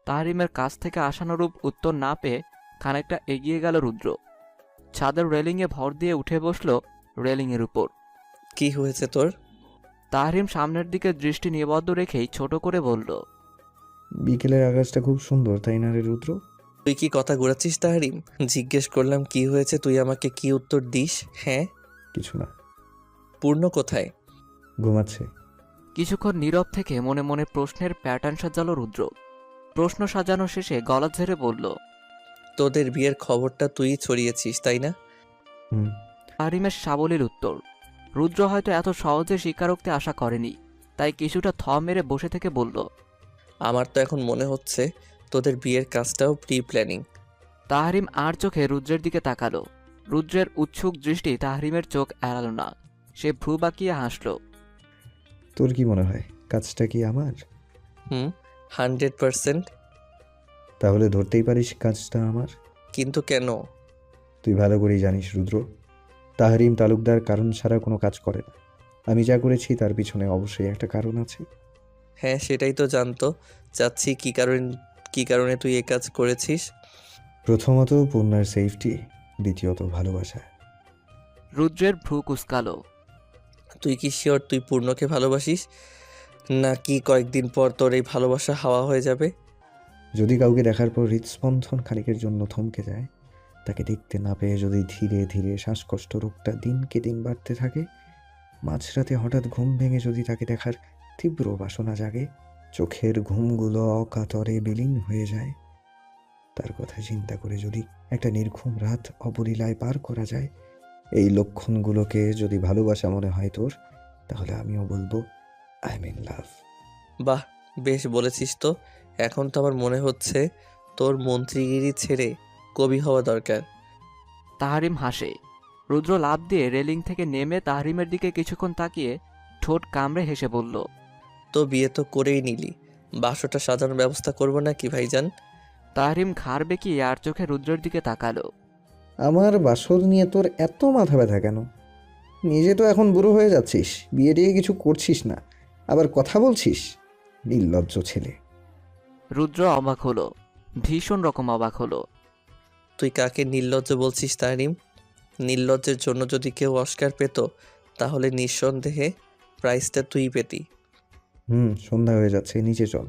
তাহরিমের কাছ থেকে আশানুরূপ উত্তর না পেয়ে খানিকটা এগিয়ে গেল রুদ্র। ছাদের রেলিংয়ে ভর দিয়ে উঠে বসলো রেলিংয়ের উপর। কি হয়েছে তোর? তাহরিম সামনের দিকে দৃষ্টি নিবদ্ধ রেখেই ছোট করে বলল, বিকেলের আকাশটা খুব সুন্দর, তাই না রে রুদ্র? তুই কি কথা ঘুরাচ্ছিস তাহরিম? জিজ্ঞেস করলাম কি হয়েছে, তুই আমাকে কি উত্তর দিস? হ্যাঁ, কিছু না। পূর্ণ কোথায়? ঘুমাচ্ছে। কিছুক্ষণ নীরব থেকে মনে মনে প্রশ্নের প্যাটার্ন সাজালো রুদ্র। প্রশ্ন সাজানো শেষে গলা ঝেড়ে বলল, তোদের বিয়ের খবরটা তুই ছড়িয়েছিস, তাই না? হুম। তাহরিমের সাবলীল উত্তর। রুদ্র হয়তো এত সহজে স্বীকারোক্তি আশা করেনি, তাই কিছুটা থ মেরে বসে থেকে বলল, আমার তো এখন মনে হচ্ছে তোদের বিয়ের কাজটাও প্রি প্ল্যানিং। তাহরিম আর চোখে রুদ্রের দিকে তাকালো। রুদ্রের উৎসুক দৃষ্টি তাহরিমের চোখ এড়ালো না। সে ভ্রু বাঁকিয়ে হাসল। তোর কি মনে হয় কাজটা কি আমার? 100%। তাহলে ধরতেই পারিস কাজটা আমার। কিন্তু কেন? তুই ভালো করেই জানিস রুদ্র, তাহরিম তালুকদার কারণ ছাড়া কোনো কাজ করে না। আমি যা করেছি তার পিছনে অবশ্যই একটা কারণ আছে। হ্যাঁ, সেটাই তো জানতো চাচ্ছি, কি কারণে তুই এ কাজ করেছিস? প্রথমত পূর্ণার সেফটি, দ্বিতীয়ত ভালোবাসা। রুদ্রের ভ্রু কুঁচকালো। তুই কি শিওর তুই পূর্ণকে ভালোবাসিস, নাকি কয়েকদিন পর তোর এই ভালোবাসা হাওয়া হয়ে যাবে? যদি কাউকে দেখার পর হৃদস্পন্দন খানিকের জন্য থমকে যায়, তাকে দেখতে না পেয়ে যদি ধীরে ধীরে শ্বাসকষ্ট রোগটা দিনকে দিন বাড়তে থাকে, মাঝরাতে হঠাৎ ঘুম ভেঙে যদি তাকে দেখার তীব্র বাসনা জাগে, চোখের ঘুমগুলো অকাতরে বিলীন হয়ে যায়, তার কথা চিন্তা করে যদি একটা নির্ঘুম রাত অবলীলায় পার করা যায়, এই লক্ষণগুলোকে যদি ভালোবাসা মনে হয় তোর, তাহলে আমিও বলবো আই এম ইন লাভ। বাহ, বেশ বলেছিস তো। এখন তো আমার মনে হচ্ছে তোর মন্ত্রীগিরি ছেড়ে কবি হওয়া দরকার। তাহরিম হাসে। রুদ্র লাফ দিয়ে রেলিং থেকে নেমে তাহরিমের দিকে কিছুক্ষণ তাকিয়ে ঠোঁট কামড়ে হেসে বলল, তো বিয়ে তো করেই নিলি, বাসটা সাজানোর ব্যবস্থা করবো নাকি ভাইজান? তাহরিম ঘাড় বেঁকিয়ে আর চোখে রুদ্রের দিকে তাকালো। আমার বাসর নিয়ে তোর এত মাথা ব্যথা কেন? নিজে তো এখন বুড়ো হয়ে যাচ্ছিস, বিয়ে টিয়ে কিছু করছিস না, আবার কথা বলছিস, নির্লজ্জ ছেলে। রুদ্র অবাক হলো, ভীষণ রকম অবাক হলো। তুই কাকে নির্লজ্জ বলছিস তাহরিম? নির্লজ্জের জন্য যদি কেউ অস্কার পেত, তাহলে নিঃসন্দেহে প্রাইজটা তুই পেতি। সন্ধ্যা হয়ে যাচ্ছে, নিচে চল।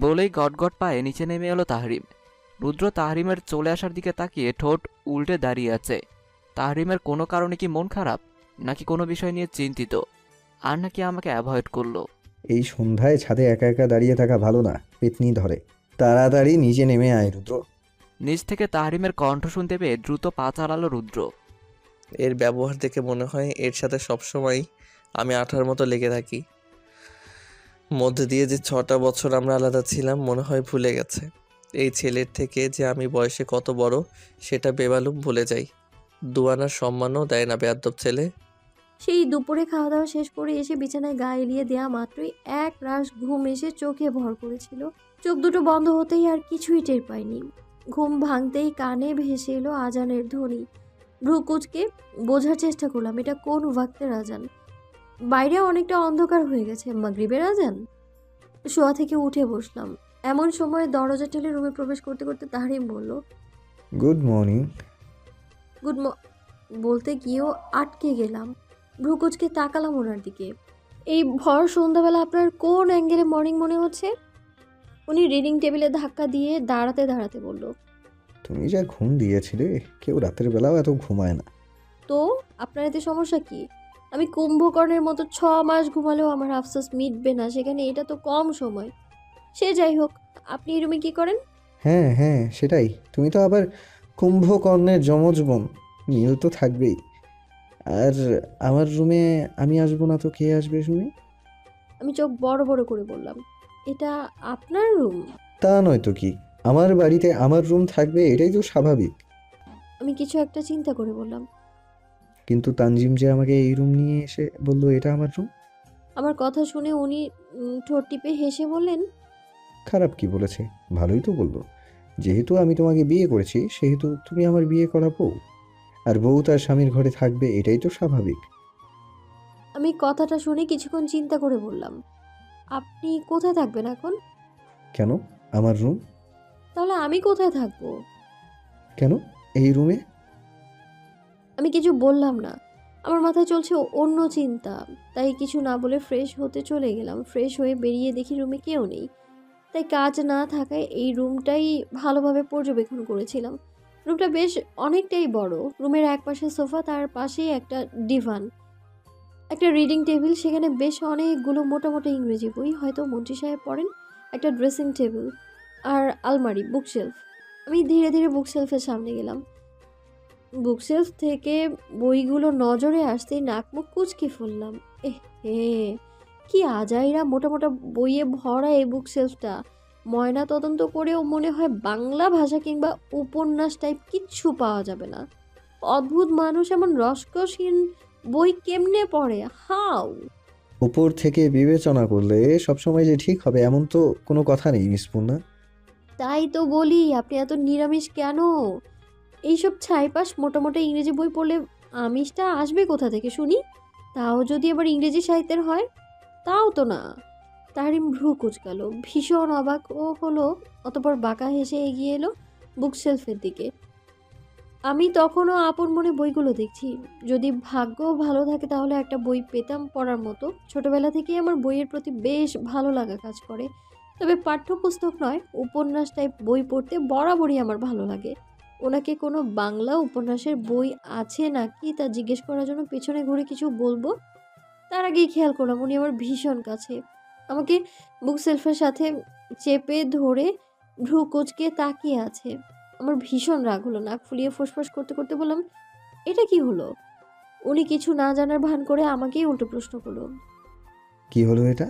বলেই গটগট পায়ে নিচে নেমে এলো তাহরিম। রুদ্র তাহরিমের চলে আসার দিকে তাকিয়ে ঠোঁট উল্টে দাঁড়িয়ে আছে। তাহরিমের কোনো কারণে কি মন খারাপ, নাকি কোনো বিষয় নিয়ে চিন্তিত, আর নাকি আমাকে অ্যাভয়েড করলো? এই সন্ধ্যায় ছাদে একা একা দাঁড়িয়ে থাকা ভালো না, পেতনি ধরে। তাড়াতাড়ি নিচে নেমে আয় রুদ্র। নিচ থেকে তাহরিমের কণ্ঠ শুনতে পেয়ে দ্রুত পা চালালো রুদ্র। এর ব্যবহার দেখে মনে হয় এর সাথে সবসময় আমি আঠার মতো লেগে থাকি। মধ্যে দিয়ে যে 6টা বছর আমরা আলাদা ছিলাম মনে হয় ভুলে গেছে। এই ছেলের থেকে যে আমি বয়সে কত বড় সেটা বেমালুম ভুলে যাই। দুয়ানার সম্মানও দেয় না বেয়াদ্দব ছেলে। সেই দুপুরে খাওয়া দাওয়া শেষ করে এসে বিছানায় গা এলিয়ে দেয়া মাত্রই এক রাশ ঘুম এসে চোখে ভর করেছিল। চোখ দুটো বন্ধ হতেই আর কিছুই টের পাইনি। ঘুম ভাঙতেই কানে ভেসে এলো আজানের ধ্বনি। ভ্রু কুচকে বোঝার চেষ্টা করলাম এটা কোন ওয়াক্তের আজান। বাইরে অনেকটা অন্ধকার হয়ে গেছে, মাগরিবের আজান। শোয়া থেকে উঠে বসলাম। এমন সময় দরজা ঠেলে রুমে প্রবেশ করতে করতে তাহরিম বলল, গুড মর্নিং। বলতে গিয়েও আটকে গেলাম। ভ্রুকুচকে তাকালাম ওনার দিকে। এই ভর সন্ধ্যাবেলা আপনার কোন অ্যাঙ্গেলে মর্নিং মনে হচ্ছে? উনি রিডিং টেবিলে ধাক্কা দিয়ে দাঁড়াতে দাঁড়াতে বলল, তুমি যা ঘুম দিয়েছিলে, কেউ রাতের বেলাও এত ঘুমায় না। তো আপনার এতে সমস্যা কি? আমি কুম্ভকর্ণের মতো 6 মাস ঘুমালেও আমার আফসোস মিটবে না, সেখানে এটা তো কম সময়। সে যাই হোক, আপনি এই রুমে কি করেন? হ্যাঁ হ্যাঁ, সেটাই। তুমি তো আবার কুম্ভকর্ণের যমজ বোন, মিল তো থাকবেই। আর আমার রুমে আমি আসবো না তো কে আসবে শুনি? আমি চোখ বড় বড় করে বললাম, এটা আপনার রুম? তা নয় তো কি, আমার বাড়িতে আমার রুম থাকবে, এটাই তো স্বাভাবিক। আমি কিছু একটা চিন্তা করে বললাম, কিন্তু তানজিম যে আমাকে এই রুম নিয়ে এসে বললো এটা আমার রুম। আমার কথা শুনে উনি ঠোঁট টিপে হেসে বললেন, খারাপ কি বলেছে? ভালোই তো বললো। যেহেতু আমি তোমাকে বিয়ে করেছি, সেহেতু তুমি আমার বিয়ে করা বউ, আর বউ তার স্বামীর ঘরে থাকবে, এটাই তো স্বাভাবিক। আমি কথাটা শুনে কিছুক্ষণ চিন্তা করে বললাম, আপনি কোথায় থাকবেন এখন? কেন? আমার রুম। তাহলে আমি কোথায় থাকবো? কেন এই রুমে? আমি কিছু বললাম না, আমার মাথায় চলছে অন্য চিন্তা, তাই কিছু না বলে ফ্রেশ হতে চলে গেলাম। ফ্রেশ হয়ে বেরিয়ে দেখি রুমে কেউ নেই, তাই কাজ না থাকায় এই রুমটাই ভালোভাবে পর্যবেক্ষণ করেছিলাম। রুমটা বেশ অনেকটাই বড়। রুমের এক পাশে সোফা, তার পাশেই একটা ডিভান, একটা রিডিং টেবিল, সেখানে বেশ অনেকগুলো মোটা মোটা ইংরেজি বই, হয়তো মন্ত্রী সাহেব পড়েন, একটা ড্রেসিং টেবিল আর আলমারি, বুকশেলফ। আমি ধীরে ধীরে বুকশেলফের সামনে গেলাম। বুকশেলফ থেকে বইগুলো নজরে আসতেই নাক মুখ কুঁচকে ফেললাম। হে, কি আজাইরা মোটা মোটা বইয়ে ভরা এই বুকশেলফটা। ময়না তদন্ত করেও মনে হয় বাংলা ভাষা কিংবা উপন্যাস টাইপ কিচ্ছু পাওয়া যাবে না। অদ্ভুত মানুষ এমন রসকসহীন বই কেমনে পড়ে? হাউ? উপর থেকে বিবেচনা করলে সবসময় যে ঠিক হবে এমন তো কোনো কথা নেই মিস পূর্ণা। তাই তো বলি, আপনি এত নিরামিষ কেন? এইসব ছাইপাশ মোটা মোটা ইংরেজি বই পড়লে আমিষটা আসবে কোথা থেকে শুনি? তাও যদি আবার ইংরেজি সাহিত্যের হয়, তাও তো না। তারিম ভ্রু কুচকাল, ভীষণ অবাক ও হলো, অতপর বাঁকা হেসে এগিয়ে এলো বুকশেলফের দিকে। আমি তখনও আপন মনে বইগুলো দেখছি। যদি ভাগ্য ভালো থাকে তাহলে একটা বই পেতাম পড়ার মতো। ছোটবেলা থেকেই আমার বইয়ের প্রতি বেশ ভালো লাগা কাজ করে, তবে পাঠ্যপুস্তক নয়, উপন্যাস টাইপ বই পড়তে বরাবরই আমার ভালো লাগে। ওনাকে কোনো বাংলা উপন্যাসের বই আছে নাকি তা জিজ্ঞেস করার জন্য পেছনে ঘুরে কিছু বলবো, তার আগেই খেয়াল করলাম উনি আমার ভীষণ কাছে। আমাকে বুকশেলফের সাথে চেপে ধরে ভ্রু কুঁচকে তাকিয়ে আছে। আমার ভীষণ রাগ হলো, নাক ফুলিয়ে ফোঁসফোঁস করতে করতে বললাম, এটা কি হলো? উনি কিছু না জানার ভান করে আমাকেই উল্টো প্রশ্ন করলো, কি হলো এটা?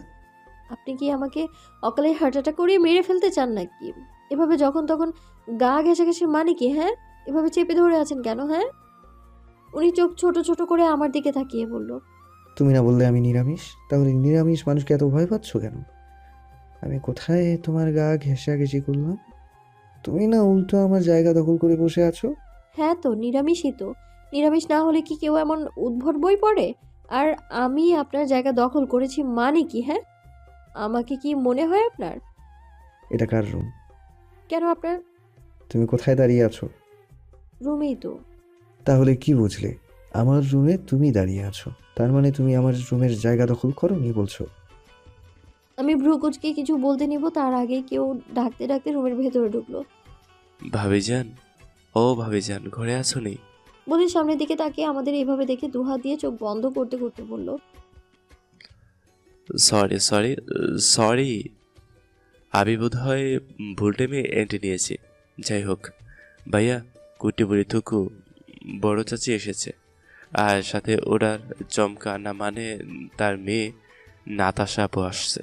আপনি কি আমাকে অকালে হার্ট অ্যাটাক করে মেরে ফেলতে চান নাকি? এভাবে যখন তখন গা ঘেঁষাঘেঁষির মানে কি? হ্যাঁ, এভাবে চেপে ধরে আছেন কেন? হ্যাঁ? উনি চোখ ছোট ছোট করে আমার দিকে তাকিয়ে বলল, তুমি না বললে আমি নিরামিষ, তাহলে নিরামিষ মানুষকে এত ভয় পাচ্ছ কেন? আমি কোথায় তোমার গা ঘেঁষাঘেঁষি করলাম? তুমি না উল্টো আমার জায়গা দখল করে বসে আছো। হ্যাঁ তো নিরামিষই তো। নিরামিষ না হলে কি কেউ এমন উদ্ভট বই পড়ে? আর আমি আপনার জায়গা দখল করেছি মানে কি? হ্যাঁ, আমাকে কি মনে হয় আপনার? এটা কার রুম? কেন আপনার? তুমি কোথায় দাঁড়িয়ে আছো? রুমেই তো। তাহলে কি বুঝলে? আমার রুমে তুমি দাঁড়িয়ে আছো, তার মানে তুমি আমার রুমের জায়গা দখল করোনি বলছো? আমি ভ্রু কুঁচকে কিছু বলতে নিব তার আগে কেউ ডাকতে ডাকতে রুমের ভেতরে ঢুকলো। ভাবিজান, ও ভাবিজান, ঘরে আছো নি? বলে সামনের দিকে তাকিয়ে আমাদের এইভাবে দেখে দুহাত দিয়ে চোখ বন্ধ করতে করতে বলল, সরি সরি সরি, আমি বোধ হয় ভুল টাইমে এন্ট্রি নিয়েছি। যাই হোক ভাইয়া, কুটি বুড়ি থুকু বড় চাচি এসেছে, আর সাথে ওনার চমকা না মানে তার মেয়ে নাতাশা আপু আসছে।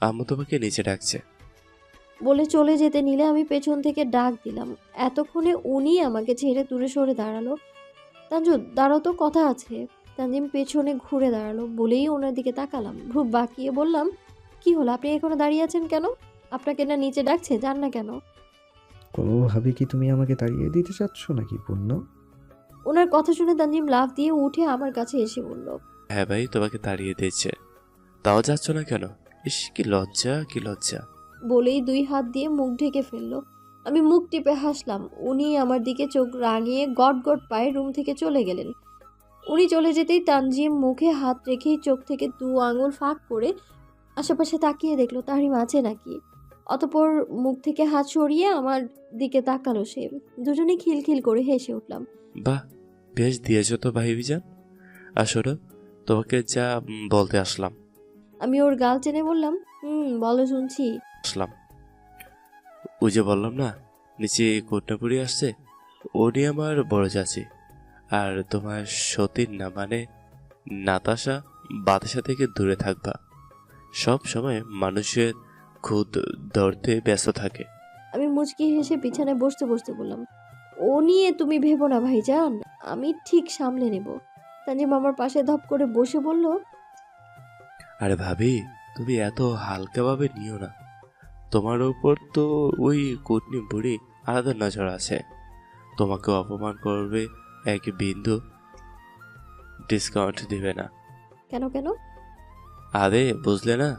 আম্মু তোমাকে নিচে ডাকছে। বলে চলে যেতে নিলে আমি পেছন থেকে ডাক দিলাম। এতক্ষণে উনি আমাকে ছেড়ে দূরে সরে দাঁড়ালো। তানজু, দাঁড়াও তো, কথা আছে। তানজিম পেছনে ঘুরে দাঁড়ালো, বলেই ওনার দিকে তাকালাম। ভ্রু বাঁকিয়ে বললাম, কি হলো, আপনি এখনো দাঁড়িয়ে আছেন কেন? আপনাকে না নিচে ডাকছে, যান না কেন? কোনোভাবে কি তুমি আমাকে তাড়িয়ে দিতে চাচ্ছ নাকি পূর্ণ? ওনার কথা শুনে তানজিম লাফ দিয়ে উঠে আমার কাছে এসে বলল, হ্যাঁ ভাই, তোমাকে তাড়িয়ে দিয়েছে, তাও যাচ্ছ না কেন? ইস, কি লজ্জা, কি লজ্জা। বলেই দুই হাত দিয়ে মুখ ঢেকে ফেললো। আমি মুখ টিপে হাসলাম। উনি আমার দিকে চোখ রাঙিয়ে গট গট পায়ে রুম থেকে চলে গেলেন। উনি চলে যেতেই তানজিম মুখে হাত রেখেই চোখ থেকে 2 আঙুল ফাঁক করে আশেপাশে তাকিয়ে দেখলো তারিম আছে নাকি। অতপর মুখ থেকে হাত সরিয়ে আমার দিকে তাকালো সে। দুজনেই খিলখিল করে হেসে উঠলাম। বাহ, বেশ দিয়েছো তো ভাইজান। আসলে তোমাকে যা বলতে আসলাম। আমি ওর গাল টেনে বললাম, বলো, শুনছি। ওই যে বললাম না, নিচে কন্যাপুরি আসছে, উনি আমার বড় চাচি। আর তোমার সতীন না মানে নাতাশা বাতাসা থেকে দূরে থাকবা। সব সময় মানুষের খুদ ধরতে ব্যস্ত থাকে। আমি মুচকি হেসে বিছানায় বসতে বসতে বললাম, ও নিয়ে তুমি ভেবো না ভাইজান, আমি ঠিক সামলে নেব। তানজিম আমার পাশে ধপ করে বসে বলল, আরে ভাবি, তুমি এত হালকাভাবে নিও না। তোমার উপর তো ওই কুটনি বুড়ি আলাদা নজর আছে। তোমাকে অপমান করবে, এক বিন্দু ডিসকাউন্ট দিবে না। কেন কেন? আরে বুঝলে না,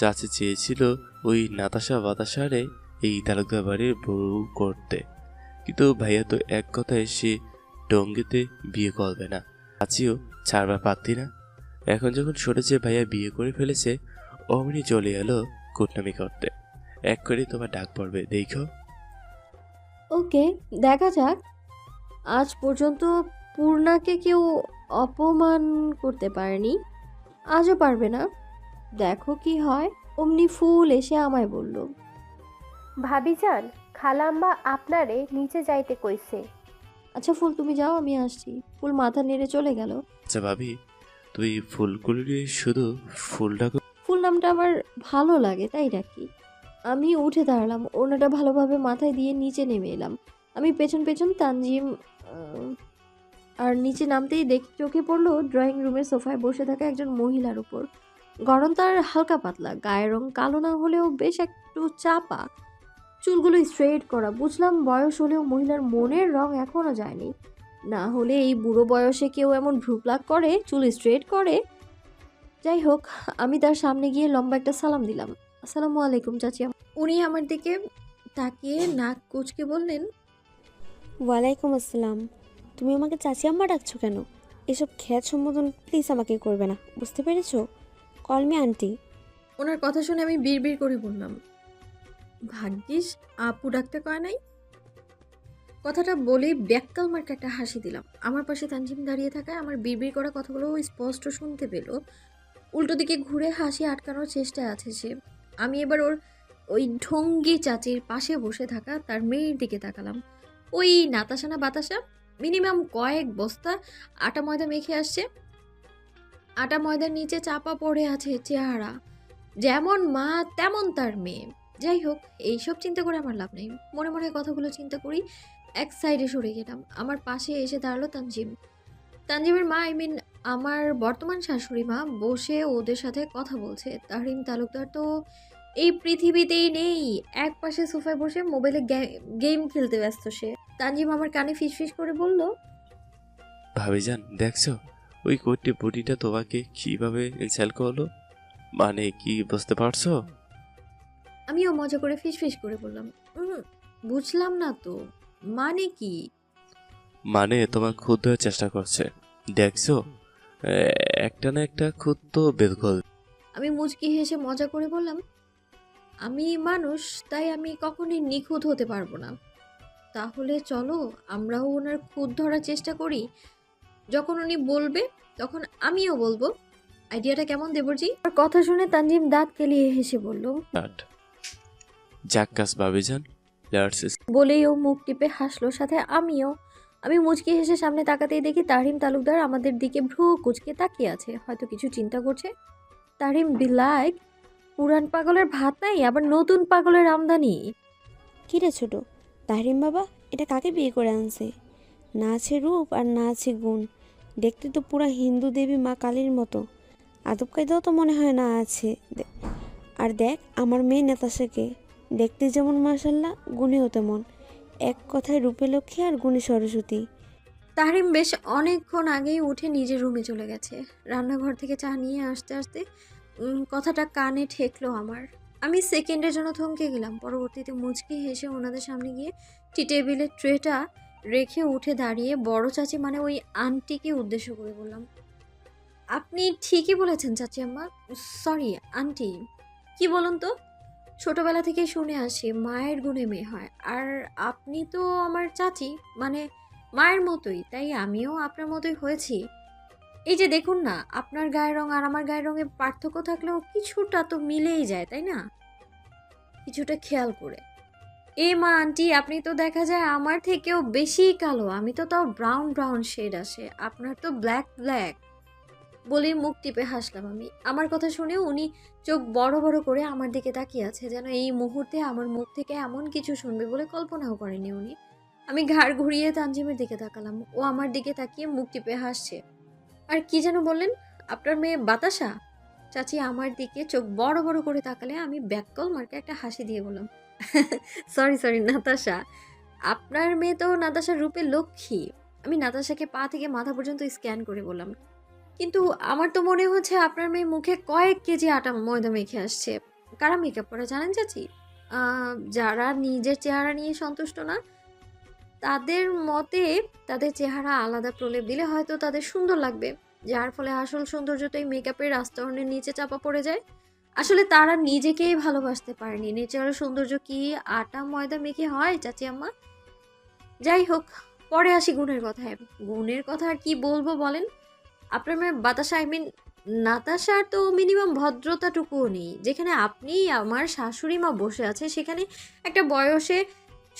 চাচি চেয়েছিল ওই নাতাশা বাতাসারে এই তালুকদার বাড়ির বউ করতে, কিন্তু ভাইয়া তো এক কথায় সে টঙ্গিতে বিয়ে করবে না, আছিও ছাড়বার পারতি না। এখন যখন শুনেছে ভাইয়া বিয়ে করে ফেলেছে, অমনি চলে এলো কুটনামি করতে। এক করে তোমার ডাক পড়বে, দেখো। ওকে, দেখা যাক। আজ পর্যন্ত পূর্ণাকে কেউ অপমান করতে পারেনি, আজও পারবে না। দেখো কি হয়। অমনি ফুল এসে আমায় বলল, ভাবিজান, খালাম্মা আপনারে নিচে যাইতে কইছে। আচ্ছা ফুল তুমি যাও, আমি আসছি। ফুল মাথা নেড়ে চলে গেল। আচ্ছা ভাবি, তুই ফুলগুলি শুধু ফুলটা ফুল নামটা আমার ভালো লাগে তাই ডাকি। আমি উঠে দাঁড়ালাম, ওনাটা ভালোভাবে মাথায় দিয়ে নিচে নেমে এলাম। আমি পেছন পেছন তানজিম আর নিচে নামতেই চোখে পড়লো ড্রয়িং রুমের সোফায় বসে থাকা একজন মহিলার উপর। গড়ন তার হালকা পাতলা, গায়ের রং কালো না হলেও বেশ একটু চাপা, চুলগুলো স্ট্রেট করা। বুঝলাম বয়স হলেও মহিলার মনের রং এখনো যায়নি, না হলে এই বুড়ো বয়সে কেউ এমন ভ্রু প্লাক করে, চুল স্ট্রেট করে। যাই হোক, আমি তার সামনে গিয়ে লম্বা একটা সালাম দিলাম। আসসালামু আলাইকুম চাচি। উনি আমার দিকে তাকিয়ে নাক কুচকে বললেন, ওয়ালাইকুম আসসালাম। তুমি আমাকে চাচি আম্মা ডাকছো কেন? এসব খ্যাত সম্বোধন প্লিজ আমাকে করবে না, বুঝতে পেরেছো? Call me aunty. ওনার কথা শুনে আমি বিড়বিড় করে বললাম, ভাগ্যিস আপু ডাকতে কয় নাই। কথাটা বলে ব্যাককাল মার্কে একটা হাসি দিলাম। আমার পাশে তানজিম দাঁড়িয়ে থাকায় আমার বিড়বিড় করা কথাগুলো স্পষ্ট শুনতে পেল। উল্টো দিকে ঘুরে হাসি আটকানোর চেষ্টায় আছে সে। আমি এবার ওই ঢঙ্গি চাচির পাশে বসে থাকা তার মেয়ের দিকে তাকালাম। ওই নাতাশা না বাতাসা, মিনিমাম কয়েক বস্তা আটা ময়দা মেখে আসছে। আটা ময়দার নিচে চাপা পড়ে আছে চেহারা, যেমন মা তেমন তার মেয়ে। যাই হোক, এইসব চিন্তা করে আমার লাভ নেই। মনে মনে কথাগুলো চিন্তা করি এক সাইডে সরে গেলাম। আমার পাশে এসে দাঁড়ালো তানজিম। তানজিমের মা, আমার বর্তমান শাশুড়ি মা বসে ওদের সাথে কথা বলছে। তাহরিম তালুকদার তো এই পৃথিবীতেই নেই, এক পাশে সোফায় বসে মোবাইলে গেম খেলতে ব্যস্ত সে। তানজিম আমার কানে ফিসফিস করে বলল, ভাবিজান দেখছো ওই কোটি বুটিটা তোমাকে কিভাবে ইনসাল্ট করলো? মানে কি বুঝতে পারছো? আমিও মজা করে ফিসফিস করে বললাম, বুঝলাম না তো, মানে কি? মানে তোমার খুদ দেওয়ার চেষ্টা করছে, দেখছো? একটা না একটা খুদ তো বের করবে। আমি মুচকি হেসে মজা করে বললাম, আমি মানুষ, তাই আমি কখনই নিখুঁত হতে পারবো না। তাহলে চলো আমরাও ওনার খুঁত ধরার চেষ্টা করি। যখন উনি বলবে তখন আমিও বলবো। আইডিয়াটা কেমন দেবরজি? আর কথা শুনে তানজিম দাঁত কেলিয়ে হেসে বলল, জাক্কাস ভাবিজান, বলেই ও মুখ টিপে হাসলো, সাথে আমিও। আমি মুচকি হেসে সামনে তাকাতেই দেখি তাহরিম তালুকদার আমাদের দিকে ভ্রু কুচকে তাকিয়ে আছে, হয়তো কিছু চিন্তা করছে। তাহরিম বিলাইক, পুরান পাগলের ভাত নাই, আবার নতুন পাগলের আমদানি। কী রে ছোট তাহরিম বাবা, এটা কাকে বিয়ে করে আনছে? না আছে রূপ আর না আছে গুণ, দেখতে তো পুরা হিন্দু দেবী মা কালীর মতো। আদব কায়দাও তো মনে হয় না আছে। আর দেখ আমার মেয়ে নাতাশাকে, দেখতে যেমন মাশাল্লাহ, গুণেও তেমন। এক কথায় রূপে লক্ষ্মী আর গুণে সরস্বতী। তাহরিম বেশ অনেকক্ষণ আগেই উঠে নিজের রুমে চলে গেছে। রান্নাঘর থেকে চা নিয়ে আসতে আসতে কথাটা কানে ঠেকলো আমার। আমি সেকেন্ডের জন্য থমকে গেলাম। পরবর্তীতে মুচকি হেসে ওনাদের সামনে গিয়ে টি টেবিলের ট্রেটা রেখে উঠে দাঁড়িয়ে বড় চাচি মানে ওই আন্টিকে উদ্দেশ্য করে বললাম, আপনি ঠিকই বলেছেন চাচি আম্মা, সরি আন্টি। কি বলুন তো, ছোটবেলা থেকে শুনে আসি মায়ের গুণে মেয়ে হয়, আর আপনি তো আমার চাচি মানে মায়ের মতোই, তাই আমিও আপনার মতোই হয়েছি। এই যে দেখুন না, আপনার গায়ের রং আর আমার গায়ের রঙে পার্থক্য থাকলেও কিছুটা তো মিলেই যায়, তাই না? কিছুটা খেয়াল করে। মা আন্টি, আপনি তো দেখা যায় আমার থেকেও বেশি কালো, আমি তো তাও ব্রাউন ব্রাউন শেড আসে, আপনার তো ব্ল্যাক ব্ল্যাক। বলেই মুখ টিপে হাসলাম আমি। আমার কথা শুনে উনি চোখ বড় বড় করে আমার দিকে তাকিয়ে আছে, যেন এই মুহূর্তে আমার মুখ থেকে এমন কিছু শুনবে বলে কল্পনাও করেনি উনি। আমি ঘাড় ঘুরিয়ে তানজিমের দিকে তাকালাম। ও আমার দিকে তাকিয়ে মুখ টিপে হাসছে। আর কি যেন বললেন, আপনার মেয়ে বাতাসা? চাচি আমার দিকে চোখ বড় বড় করে তাকালে আমি ব্যাককল মার্কে একটা হাসি দিয়ে বললাম, সরি নাতাশা। আপনার মেয়ে তো নাতাশার রূপে লক্ষ্মী। আমি নাতাশাকে পা থেকে মাথা পর্যন্ত স্ক্যান করে বললাম, কিন্তু আমার তো মনে হচ্ছে আপনার মেয়ে মুখে কয়েক কেজি আটা ময়দা মেখে আসছে। কারা মেকআপ করা জানেন চাচি? যারা নিজের চেহারা নিয়ে সন্তুষ্ট না। তাদের মতে তাদের চেহারা আলাদা প্রলেপ দিলে হয়তো তাদের সুন্দর লাগবে, যার ফলে আসল সৌন্দর্যটাই মেকআপের আস্তরণের নিচে চাপা পড়ে যায়। আসলে তারা নিজেকেই ভালোবাসতে পারেনি। নেচারাল সৌন্দর্য কি আটা ময়দা মেখে হয় চাচি আম্মা? যাই হোক, পরে আসি গুণের কথায়। গুণের কথা আর কি বলবো বলেন? আপনার মেয়ে বাতাসা, আই মিন নাতাশার তো মিনিমাম ভদ্রতাটুকুও নেই। যেখানে আপনি আমার শাশুড়ি মা বসে আছে, সেখানে একটা বয়সে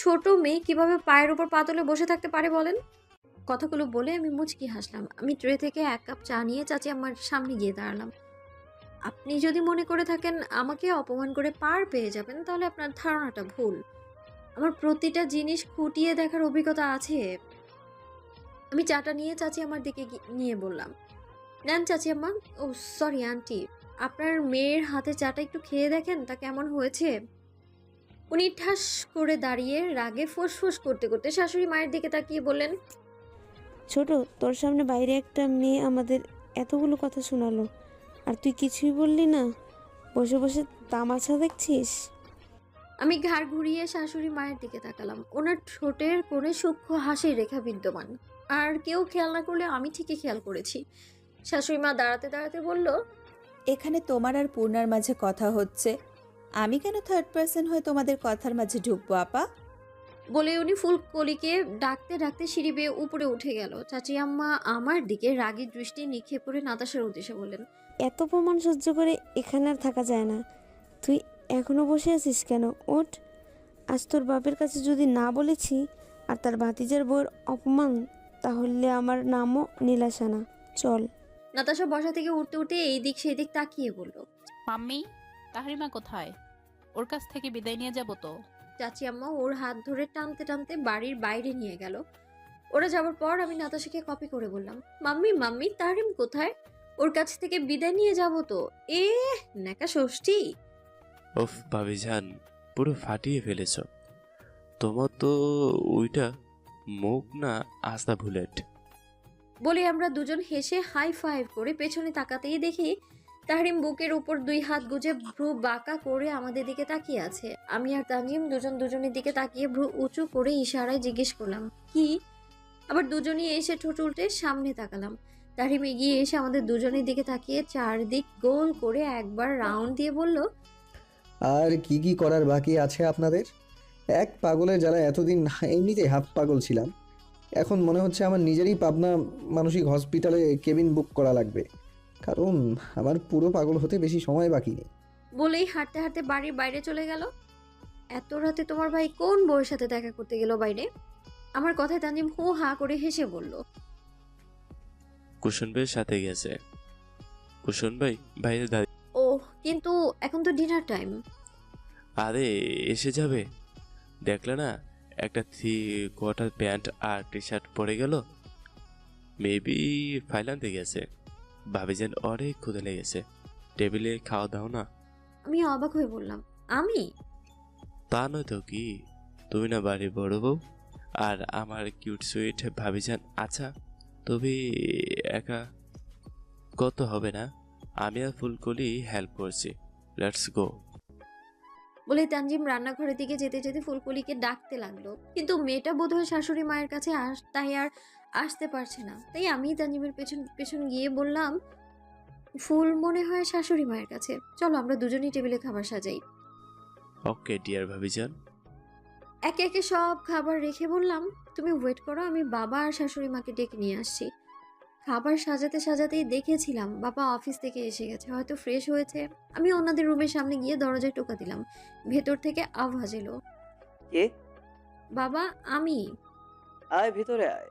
ছোট মেয়ে কিভাবে পায়ের উপর পা তুলে বসে থাকতে পারে বলেন? কথাগুলো বলে আমি মুচকি হাসলাম। আমি ট্রে থেকে 1 কাপ চা নিয়ে চাচি আমার সামনে গিয়ে দাঁড়ালাম। আপনি যদি মনে করে থাকেন আমাকে অপমান করে পার পেয়ে যাবেন, তাহলে আপনার ধারণাটা ভুল। আমার প্রতিটা জিনিস খুঁটিয়ে দেখার অভিজ্ঞতা আছে। আমি চাটা নিয়ে চাচি আমার দিকে নিয়ে বললাম, নেন চাচি আম্মা। ও সরি আন্টি, আপনার মেয়ের হাতে চাটা একটু খেয়ে দেখেন তা কেমন হয়েছে। উনি ঠাস করে দাঁড়িয়ে রাগে ফোঁস করতে করতে শাশুড়ি মায়ের দিকে তাকিয়ে বললেন, ছোট, তোর সামনে বাইরে একটা মেয়ে আমাদের এতগুলো কথা শোনালো, আর তুই কিছুই বললি না? বসে বসে তামাশা দেখছিস? আমি ঘাড় ঘুরিয়ে শাশুড়ি মায়ের দিকে তাকালাম। ওনার ঠোঁটের কোণে সূক্ষ্ম হাসির রেখা বিদ্যমান, আর কেউ খেয়াল না করলে আমি ঠিকই খেয়াল করেছি। শাশুড়ি মা দাঁড়াতে দাঁড়াতে বলল, এখানে তোমার আর পূর্ণার মাঝে কথা হচ্ছে, আমি কেন থার্ড পার্সন হয়ে তোমাদের কথার মাঝে ঢুকবো আপা? বলে উনি ফুলকলিকে ডাকতে ডাকতে সিঁড়ি বেয়ে উপরে উঠে গেল। চাচি আম্মা আমার দিকে রাগী দৃষ্টি নিক্ষেপ করে নাতাশার উদ্দেশ্যে বললেন, এত প্রমাণ সহ্য করে এখানে আর থাকা যায় না। তুই এখনো বসে আছিস কেন? ওঠ। আজ তোর বাপের কাছে যদি না বলেছি আর তার ভাতিজার বউয়ের অপমান, তাহলে আমার নামও নীলাশা না। চল। নাতাশা বসা থেকে উঠতে উঠতে এই দিক সেই দিক তাকিয়ে বলল, মাম্মি, তাহরিমা কোথায়? ওর কাছ থেকে বিদায় নিয়ে যাব তো? চাচি আম্মা ওর হাত ধরে টানতে টানতে বাড়ির বাইরে নিয়ে গেল। ওরা যাওয়ার পর আমি নাতাশাকে কপি করে বললাম, মাম্মি মাম্মি, তাহরিম কোথায়? ওর কাছ থেকে বিদায় নিয়ে যাব তো। এ নেকা ষষ্ঠী। ওফ ভাবিজান, পুরো ফাটিয়ে ফেলেছ। তোমার তো ওইটা মুখ না আস্তা বুলেট। বলে আমরা দুজন হেসে হাই ফাইভ করে পেছনে তাকাতেই দেখি তাহরিম বুকের উপর 2 হাত গুজে ভ্রু বাঁকা করে আমাদের দিকে তাকিয়ে আছে। আমি আর তানজিম দুজনের দিকে তাকিয়ে ভ্রু উঁচু করে ইশারায় জিজ্ঞেস করলাম, কি? আবার দুজনই এসে ঠোঁট উল্টে সামনে তাকালাম। তাহরিম এগিয়ে এসে আমাদের দুজনের দিকে তাকিয়ে চারদিক গোল করে একবার রাউন্ড দিয়ে বলল, আর কি কি করার বাকি আছে আপনাদের? এক পাগলের যারা এতদিন এমনিতে হাফ পাগল ছিলাম, এখন মনে হচ্ছে আমার নিজেরই পাবনা মানসিক হসপিটালে কেবিন বুক করা লাগবে, কারণ আমার পুরো পাগল হতে বেশি সময় বাকি নেই। বলেই হাঁটতে হাঁটতে বাড়ির বাইরে চলে গেল। এত রাতে তোমার ভাই কোন বউয়ের সাথে দেখা করতে গেল বাইরে? আমার কথায় তানজিম হু হা করে হেসে বলল, কুশন ভাইয়ের সাথে গেছে। কুশন ভাই বাইরে দাঁড়িয়ে। ও কিন্তু এখন তো ডিনার টাইম। আরে এসে যাবে, দেখলে না একটা 3/4 প্যান্ট আর টি শার্ট পরে গেল। মেবি ফাইল আনতে গেছে। ভাবিজান অনেক ক্ষুধা লেগেছে, টেবিলে খাওয়া দাও না। আমি অবাক হয়ে বললাম, আমি? তা নয় তো কি, তুমি না বাড়ির বড় বউ, আর আমার কিউট সুইট ভাবিজান। আচ্ছা তুমি একা কত হবে না, আমি আর ফুলকলি হেল্প করছি, লেটস গো। বলে তানজিম রান্নাঘরের দিকে যেতে যেতে ফুলকলিকে ডাকতে লাগলো, কিন্তু মেয়েটা বোধহয় শাশুড়ি মায়ের কাছে তাই আর আসতে পারছে না। তাই আমি তানজিমের পেছন পেছন গিয়ে বললাম, ফুল মনে হয় শাশুড়ি মায়ের কাছে, চলো আমরা দুজনেই টেবিলে খাবার সাজাই। ওকে ডিয়ার ভাবিজান। একে একে সব খাবার রেখে বললাম, তুমি ওয়েট করো, আমি বাবা আর শাশুড়ি মাকে ডেকে নিয়ে আসছি। খাবার সাজাতে সাজাতেই দেখেছিলাম বাবা অফিস থেকে এসে গেছে, হয়তো ফ্রেশ হয়েছে। আমি ওনাদের রুমের সামনে গিয়ে দরজায় টোকা দিলাম। ভেতর থেকে আওয়াজ এলো, কে? বাবা আমি। আয় ভিতরে আয়।